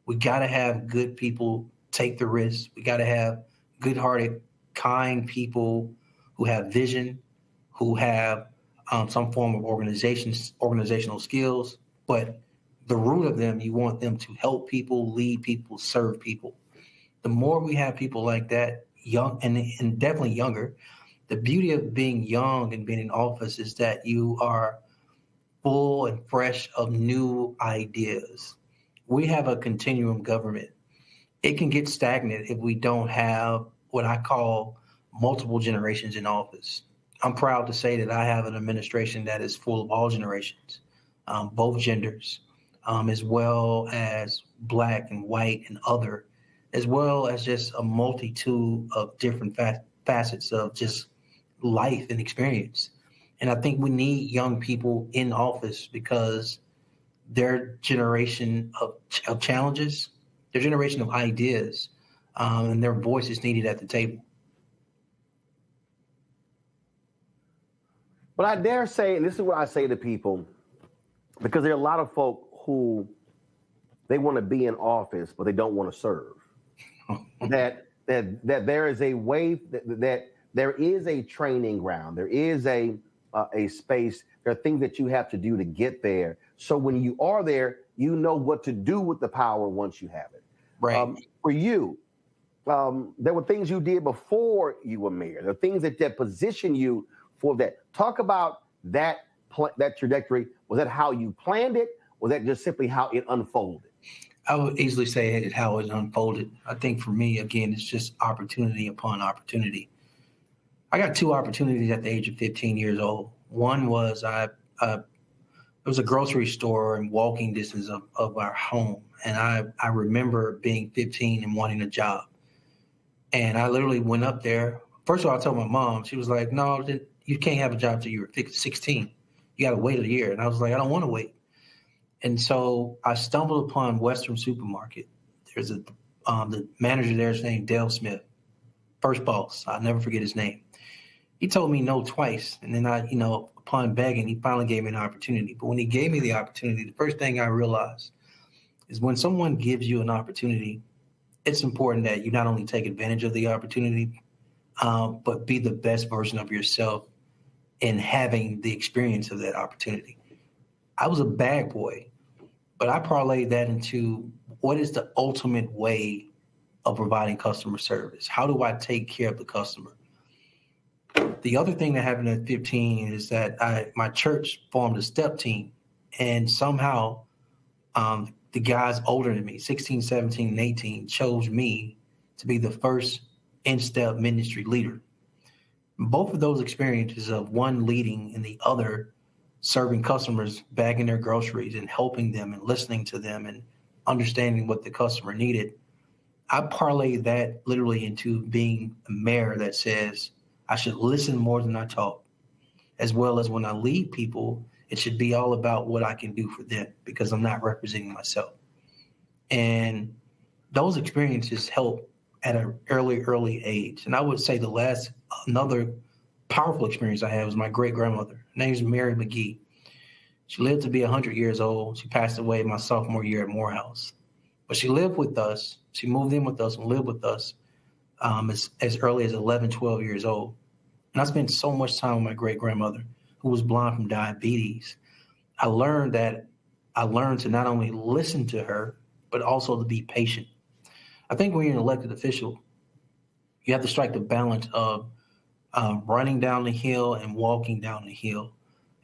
We got to have good people take the risk. We got to have good-hearted, kind people who have vision, who have some form of organizational skills. But the root of them, you want them to help people, lead people, serve people. The more we have people like that, young and definitely younger, the beauty of being young and being in office is that you are full and fresh of new ideas. We have a continuum government. It can get stagnant if we don't have what I call multiple generations in office. I'm proud to say that I have an administration that is full of all generations, both genders, as well as Black and white and other, as well as just a multitude of different facets of just life and experience. And I think we need young people in office because their generation of challenges, their generation of ideas, and their voice is needed at the table. But I dare say, and this is what I say to people, because there are a lot of folk who they want to be in office, but they don't want to serve. that there is a way that there is a training ground. There is a space. There are things that you have to do to get there. So when you are there, you know what to do with the power once you have it. Right. For you, there were things you did before you were mayor. There are things that position you for that. Talk about that trajectory. Was that how you planned it? Was that just simply how it unfolded? I would easily say how it unfolded. I think for me, again, it's just opportunity upon opportunity. I got two opportunities at the age of 15 years old. One was there was a grocery store in walking distance of our home. And I remember being 15 and wanting a job. And I literally went up there. First of all, I told my mom, she was like, no, you can't have a job till you're 16. You got to wait a year. And I was like, I don't want to wait. And so I stumbled upon Western Supermarket. There's the manager there is named Dale Smith, first boss. I'll never forget his name. He told me no twice. And then upon begging, he finally gave me an opportunity. But when he gave me the opportunity, the first thing I realized is when someone gives you an opportunity, it's important that you not only take advantage of the opportunity, but be the best version of yourself in having the experience of that opportunity. I was a bag boy, but I parlayed that into what is the ultimate way of providing customer service? How do I take care of the customer? The other thing that happened at 15 is that my church formed a step team, and somehow the guys older than me, 16, 17, and 18, chose me to be the first in-step ministry leader. Both of those experiences of one leading and the other serving customers, bagging their groceries and helping them and listening to them and understanding what the customer needed, I parlayed that literally into being a mayor that says I should listen more than I talk, as well as when I lead people, it should be all about what I can do for them because I'm not representing myself. And those experiences help at an early age. And I would say another powerful experience I had was my great-grandmother. Her name is Mary McGee. She lived to be 100 years old. She passed away my sophomore year at Morehouse. But she lived with us. She moved in with us and lived with us as early as 11, 12 years old. And I spent so much time with my great-grandmother, who was blind from diabetes. I learned to not only listen to her, but also to be patient. I think when you're an elected official, you have to strike the balance of running down the hill and walking down the hill.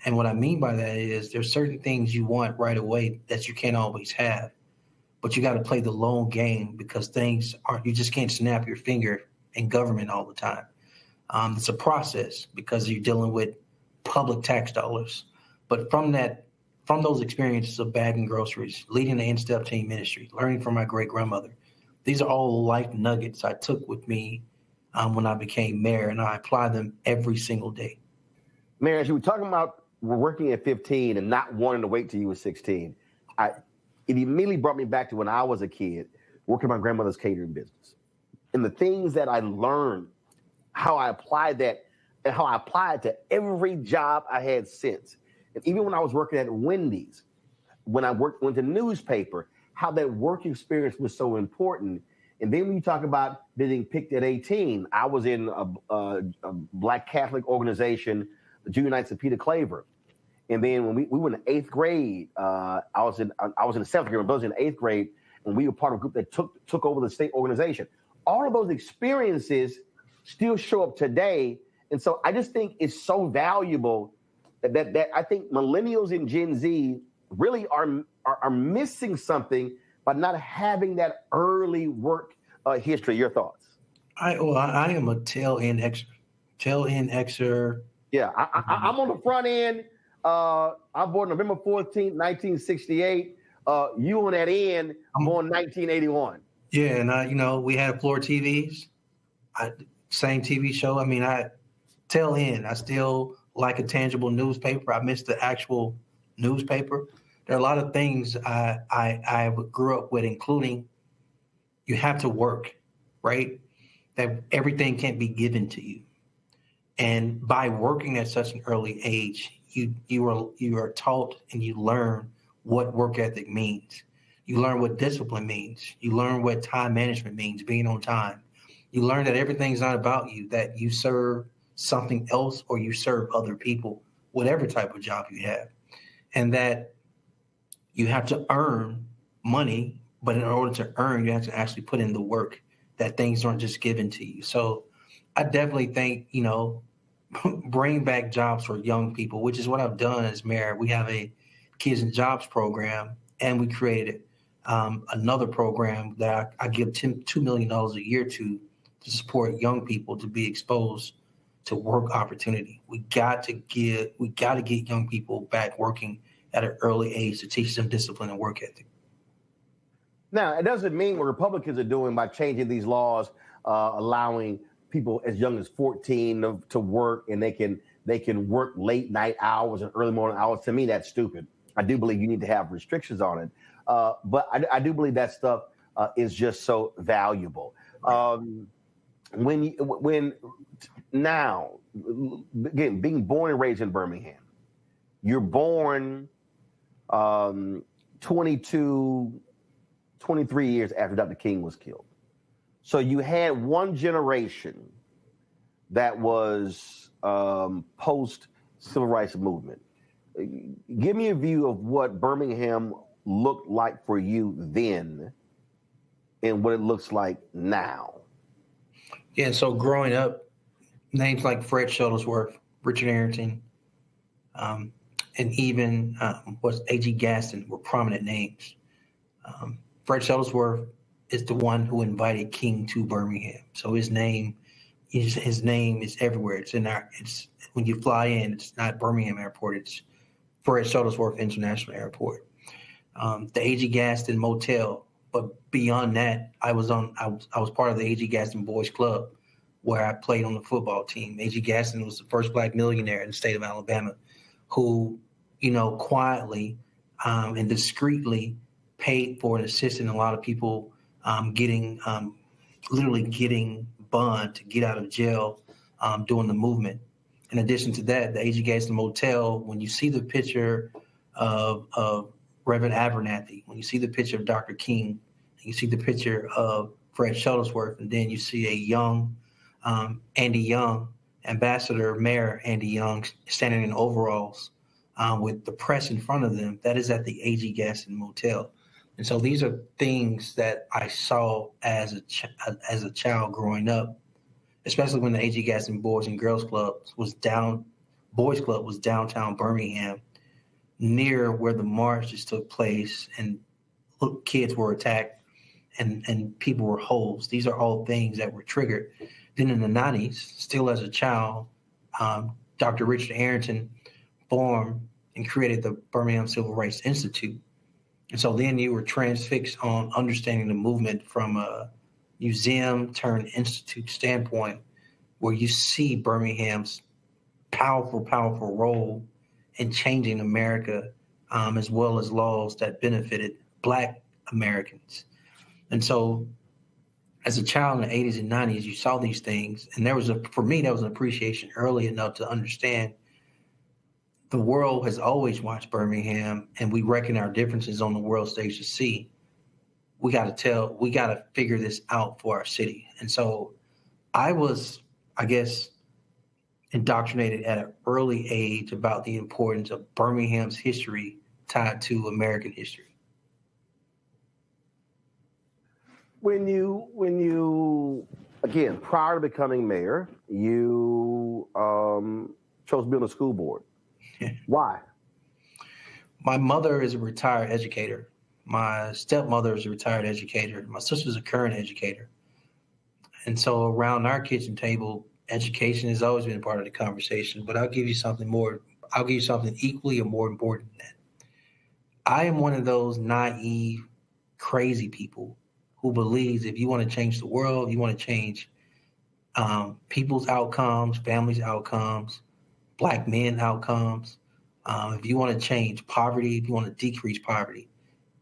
And what I mean by that is there's certain things you want right away that you can't always have, but you got to play the long game because you just can't snap your finger in government all the time. It's a process because you're dealing with public tax dollars. But from those experiences of bagging groceries, leading the in-step team ministry, learning from my great-grandmother, these are all life nuggets I took with me when I became mayor, and I apply them every single day. Mayor, as you were talking about working at 15 and not wanting to wait till you were 16, it immediately brought me back to when I was a kid working my grandmother's catering business. And the things that I learned, how I applied that, and how I applied to every job I had since. And even when I was working at Wendy's, when I went to newspaper, how that work experience was so important. And then when you talk about being picked at 18, I was in a Black Catholic organization, the Junior Knights of Peter Claver. And then when we were in the 8th grade, I was in the 7th grade, but I was in the 8th grade, and we were part of a group that took over the state organization. All of those experiences still show up today. And so I just think it's so valuable that I think millennials and Gen Z really are missing something by not having that early work history. Your thoughts? I am a tail-end Xer. Yeah, I'm on the front end. I'm born November 14th, 1968. You on that end, I'm born 1981. Yeah, and we had floor TVs. Same TV show. I mean, tail end. I still like a tangible newspaper. I miss the actual newspaper. There are a lot of things I grew up with, including you have to work, right? That everything can't be given to you. And by working at such an early age, you are taught and you learn what work ethic means. You learn what discipline means. You learn what time management means, being on time. You learn that everything's not about you, that you serve something else or you serve other people, whatever type of job you have. And that you have to earn money, but in order to earn, you have to actually put in the work, that things aren't just given to you. So I definitely think, bring back jobs for young people, which is what I've done as mayor. We have a Kids and Jobs program, and we created another program that I give $2 million a year to support young people to be exposed to work opportunity. We got to get young people back working at an early age to teach them discipline and work ethic. Now, it doesn't mean what Republicans are doing by changing these laws, allowing people as young as 14 to work, and they can work late night hours and early morning hours. To me, that's stupid. I do believe you need to have restrictions on it. But I do believe that stuff is just so valuable. When now, again, being born and raised in Birmingham, you're born 23 years after Dr. King was killed. So you had one generation that was post-civil rights movement. Give me a view of what Birmingham looked like for you then and what it looks like now. Yeah, so growing up, names like Fred Shuttlesworth, Richard Arrington, and even A.G. Gaston were prominent names. Fred Shuttlesworth is the one who invited King to Birmingham. So his name is everywhere. It's when you fly in, it's not Birmingham Airport, it's Fred Shuttlesworth International Airport. The A.G. Gaston Motel, but beyond that, I was part of the A.G. Gaston Boys Club, where I played on the football team. A.G. Gaston was the first Black millionaire in the state of Alabama, who, quietly and discreetly paid for and assisted a lot of people literally getting bond to get out of jail during the movement. In addition to that, the A.G. Gaston Motel, when you see the picture of Reverend Abernathy, when you see the picture of Dr. King, you see the picture of Fred Shuttlesworth, and then you see a young Andy Young, Mayor Andy Young, standing in overalls with the press in front of them. That is at the A.G. Gaston Motel. And so these are things that I saw as a child growing up, especially when the A.G. Gaston Boys and Girls Club was downtown Birmingham, near where the marches took place, and kids were attacked and people were hosed. These are all things that were triggered. Then in the 90s, still as a child, Dr. Richard Arrington formed and created the Birmingham Civil Rights Institute. And so then you were transfixed on understanding the movement from a museum turned institute standpoint, where you see Birmingham's powerful role in changing America, as well as laws that benefited Black Americans. And so as a child in the 80s and 90s, you saw these things. And for me, there was an appreciation early enough to understand the world has always watched Birmingham, and we reckon our differences on the world stage to see. We got to figure this out for our city. And so I was, I guess, indoctrinated at an early age about the importance of Birmingham's history tied to American history. When you again, prior to becoming mayor, you chose to be on the school board. Why? My mother is a retired educator. My stepmother is a retired educator. My sister's a current educator. And so around our kitchen table, education has always been a part of the conversation, but I'll give you something equally or more important than that. I am one of those naive, crazy people who believes if you want to change the world, you want to change people's outcomes, families' outcomes, Black men outcomes, if you want to change poverty, if you want to decrease poverty,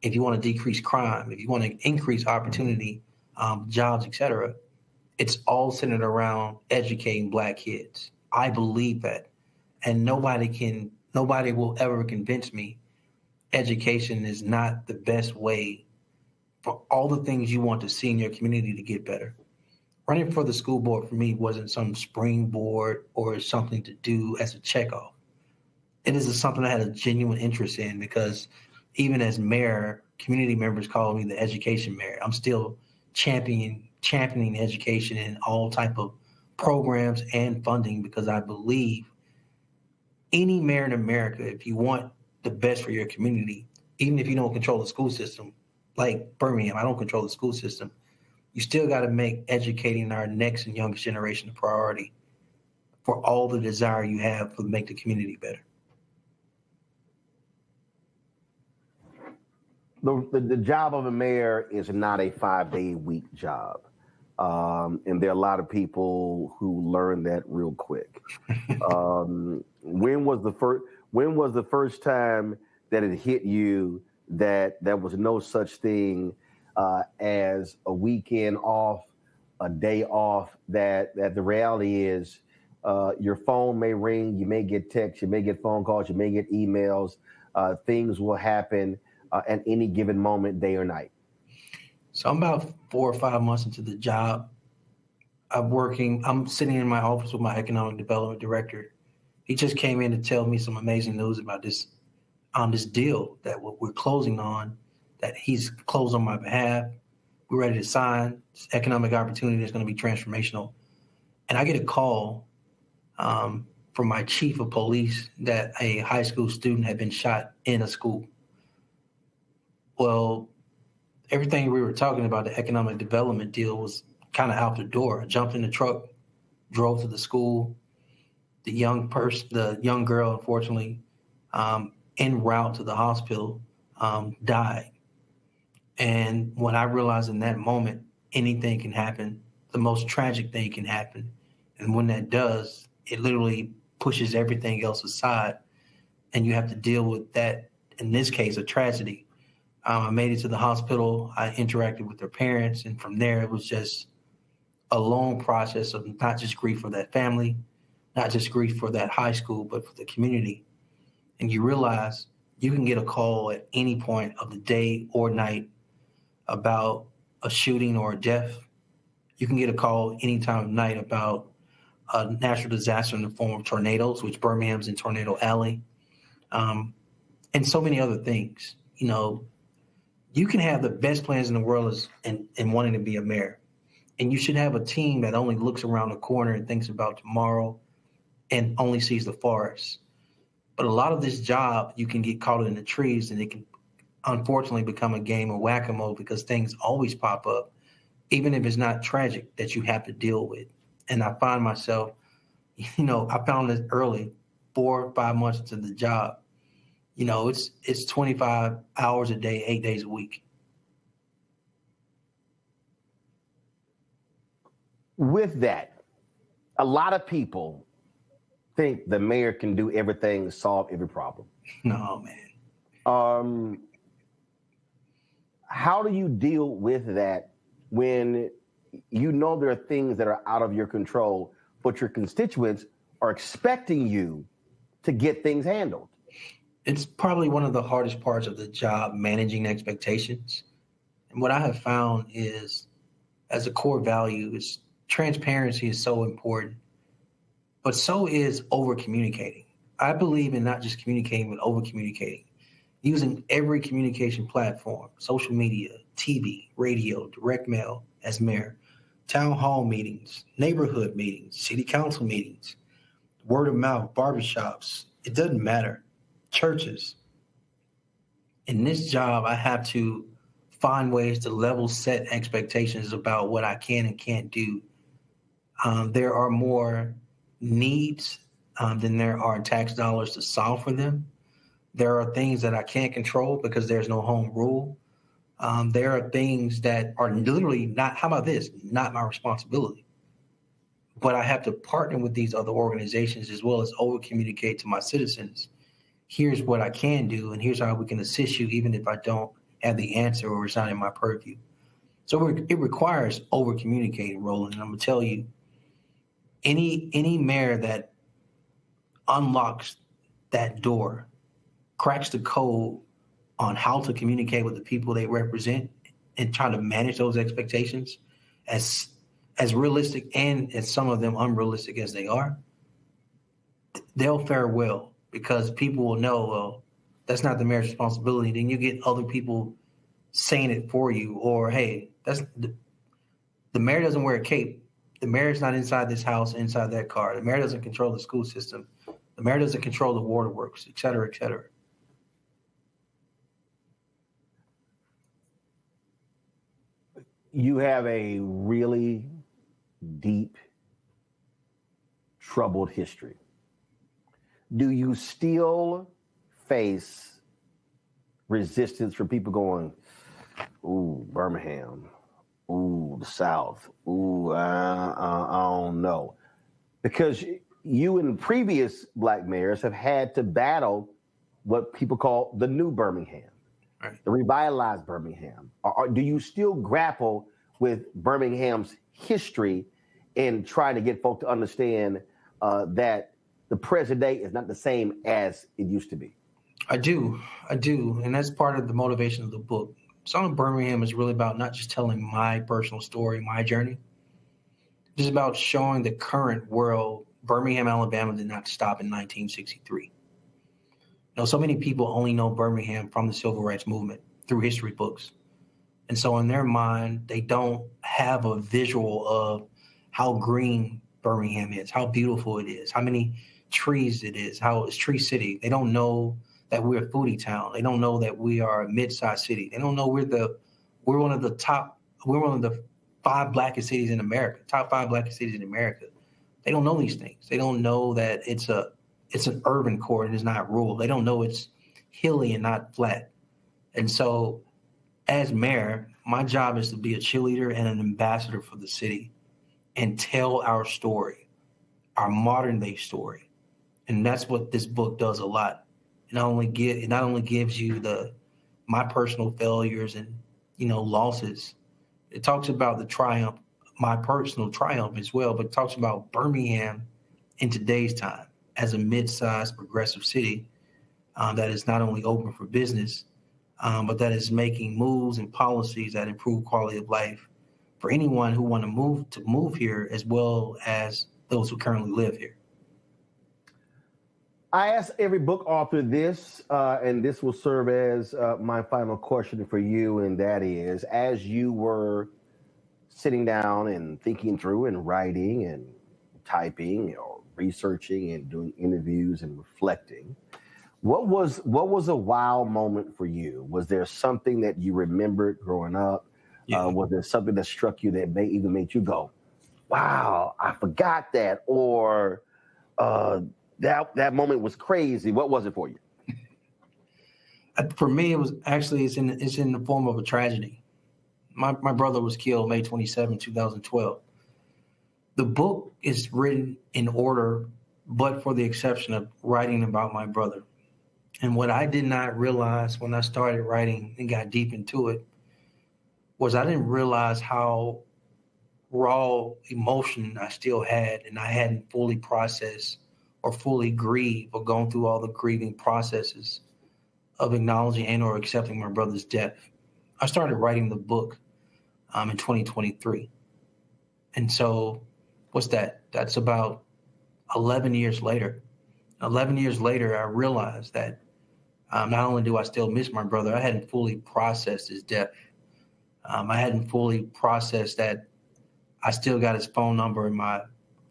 if you want to decrease crime, if you want to increase opportunity, jobs, et cetera, it's all centered around educating Black kids. I believe that. And nobody will ever convince me education is not the best way for all the things you want to see in your community to get better. Running for the school board for me wasn't some springboard or something to do as a checkoff. It is something I had a genuine interest in because even as mayor, community members call me the education mayor. I'm still championing education in all type of programs and funding because I believe any mayor in America, if you want the best for your community, even if you don't control the school system, like Birmingham, I don't control the school system, you still got to make educating our next and youngest generation a priority for all the desire you have to make the community better. The job of a mayor is not a 5-day-a-week job. And there are a lot of people who learn that real quick. When was the first time that it hit you that there was no such thing as a weekend off, a day off, that the reality is your phone may ring, you may get texts, you may get phone calls, you may get emails, things will happen at any given moment, day or night? So I'm about 4 or 5 months into the job. I'm sitting in my office with my economic development director. He just came in to tell me some amazing news about this deal that we're closing on, that he's closed on my behalf. We're ready to sign. This economic opportunity is going to be transformational. And I get a call from my chief of police that a high school student had been shot in a school. Well, everything we were talking about, the economic development deal, was kind of out the door. I jumped in the truck, drove to the school. The young girl, unfortunately, en route to the hospital, died. And when I realized in that moment, anything can happen, the most tragic thing can happen. And when that does, it literally pushes everything else aside. And you have to deal with that, in this case, a tragedy. I made it to the hospital. I interacted with their parents. And from there, it was just a long process of not just grief for that family, not just grief for that high school, but for the community. And you realize you can get a call at any point of the day or night about a shooting or a death. You can get a call any time of night about a natural disaster in the form of tornadoes, which Birmingham's in Tornado Alley, and so many other things. You know, you can have the best plans in the world in wanting to be a mayor. And you should have a team that only looks around the corner and thinks about tomorrow and only sees the forest. But a lot of this job, you can get caught in the trees, and it can unfortunately become a game of whack-a-mole because things always pop up, even if it's not tragic, that you have to deal with. And I find myself, I found this early, 4 or 5 months into the job. It's 25 hours a day, 8 days a week. With that, a lot of people think the mayor can do everything to solve every problem. No, man. how do you deal with that when you know there are things that are out of your control, but your constituents are expecting you to get things handled? It's probably one of the hardest parts of the job, managing expectations. And what I have found is, as a core value, is transparency is so important, but so is over-communicating. I believe in not just communicating, but over-communicating. Using every communication platform, social media, TV, radio, direct mail as mayor, town hall meetings, neighborhood meetings, city council meetings, word of mouth, barbershops, it doesn't matter, churches. In this job, I have to find ways to level set expectations about what I can and can't do. There are more needs than there are tax dollars to solve for them. There are things that I can't control because there's no home rule. There are things that are literally not, how about this, not my responsibility. But I have to partner with these other organizations as well as over-communicate to my citizens. Here's what I can do, and here's how we can assist you, even if I don't have the answer or it's not in my purview. So it requires over-communicating, Roland. And I'm going to tell you, any mayor that unlocks that door, cracks the code on how to communicate with the people they represent and try to manage those expectations as realistic and as some of them unrealistic as they are, they'll fare well because people will know, well, that's not the mayor's responsibility. Then you get other people saying it for you, or, hey, that's the mayor doesn't wear a cape. The mayor's not inside this house, inside that car. The mayor doesn't control the school system. The mayor doesn't control the waterworks, et cetera, et cetera. You have a really deep, troubled history. Do you still face resistance from people going, ooh, Birmingham, ooh, the South, ooh, I don't know? Because you and previous black mayors have had to battle what people call the new Birmingham, right, the revitalized Birmingham. Do you still grapple with Birmingham's history and try to get folk to understand that the present day is not the same as it used to be? I do. And that's part of the motivation of the book. Song of Birmingham is really about not just telling my personal story, my journey. It's about showing the current world Birmingham, Alabama did not stop in 1963. You know, so many people only know Birmingham from the Civil Rights Movement through history books. And so in their mind, they don't have a visual of how green Birmingham is, how beautiful it is, how many trees it is, how it's Tree City. They don't know that we're a foodie town. They don't know that we are a mid-sized city. They don't know we're one of the 5 blackest cities in America, top 5 blackest cities in America. They don't know these things. They don't know that it's an urban core and it's not rural. They don't know it's hilly and not flat. And so as mayor, my job is to be a cheerleader and an ambassador for the city and tell our story, our modern day story. And that's what this book does a lot. It not only gives you my personal failures and, losses. It talks about the triumph, my personal triumph as well, but it talks about Birmingham in today's time as a mid-sized progressive city that is not only open for business, but that is making moves and policies that improve quality of life for anyone who want to move here, as well as those who currently live here. I ask every book author this, and this will serve as my final question for you, and that is, as you were sitting down and thinking through and writing and typing or researching and doing interviews and reflecting, what was a wow moment for you? Was there something that you remembered growing up? Yeah. Was there something that struck you that even made you go, wow, I forgot that, or that moment was crazy? What was it for you? For me, it was actually it's in the form of a tragedy. My brother was killed May 27, 2012. The book is written in order, but for the exception of writing about my brother. And what I did not realize when I started writing and got deep into it was I didn't realize how raw emotion I still had, and I hadn't fully processed or fully grieved or gone through all the grieving processes of acknowledging and or accepting my brother's death. I started writing the book in 2023. And so what's that? That's about 11 years later. 11 years later, I realized that not only do I still miss my brother, I hadn't fully processed his death. I hadn't fully processed that I still got his phone number in my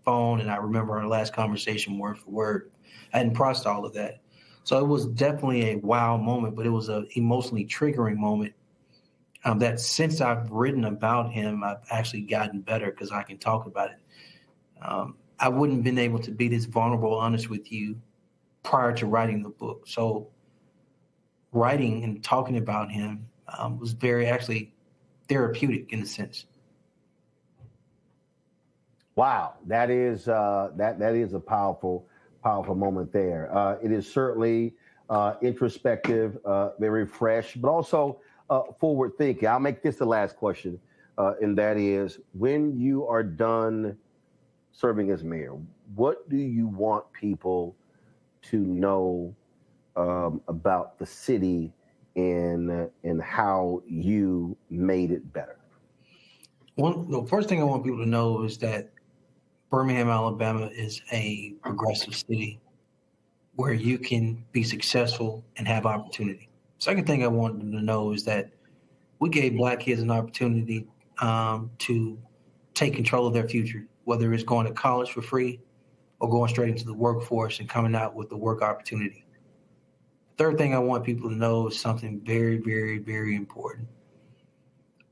phone, and I remember our last conversation word for word. I hadn't processed all of that. So it was definitely a wow moment, but it was an emotionally triggering moment that since I've written about him, I've actually gotten better because I can talk about it. I wouldn't have been able to be this vulnerable, honest with you prior to writing the book. So writing and talking about him was very actually therapeutic in a sense. Wow, that is that is a powerful moment there. It is certainly introspective, very fresh, but also forward thinking. I'll make this the last question, and that is, when you are done serving as mayor, what do you want people to know about the city and how you made it better? The first thing I want people to know is that Birmingham, Alabama is a progressive city where you can be successful and have opportunity. Second thing I want them to know is that we gave Black kids an opportunity to take control of their future, whether it's going to college for free or going straight into the workforce and coming out with the work opportunity. Third thing I want people to know is something very, very, very important.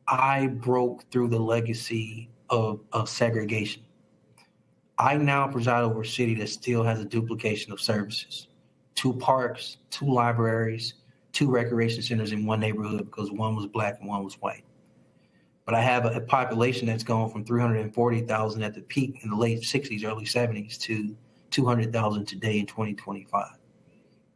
I broke through the legacy of segregation. I now preside over a city that still has a duplication of services. 2 parks, 2 libraries, 2 recreation centers in one neighborhood because one was Black and one was white. But I have a population that's gone from 340,000 at the peak in the late 60s, early 70s to 200,000 today in 2025.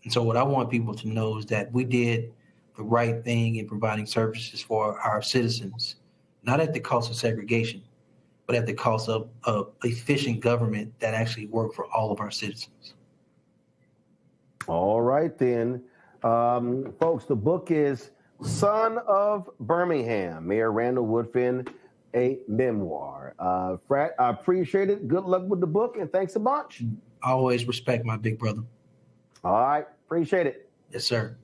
And so what I want people to know is that we did the right thing in providing services for our citizens, not at the cost of segregation, but at the cost of efficient government that actually worked for all of our citizens. All right, then. Folks, the book is Son of Birmingham, Mayor Randall Woodfin, a memoir. Frat, I appreciate it. Good luck with the book, and thanks a bunch. I always respect my big brother. All right, appreciate it. Yes, sir.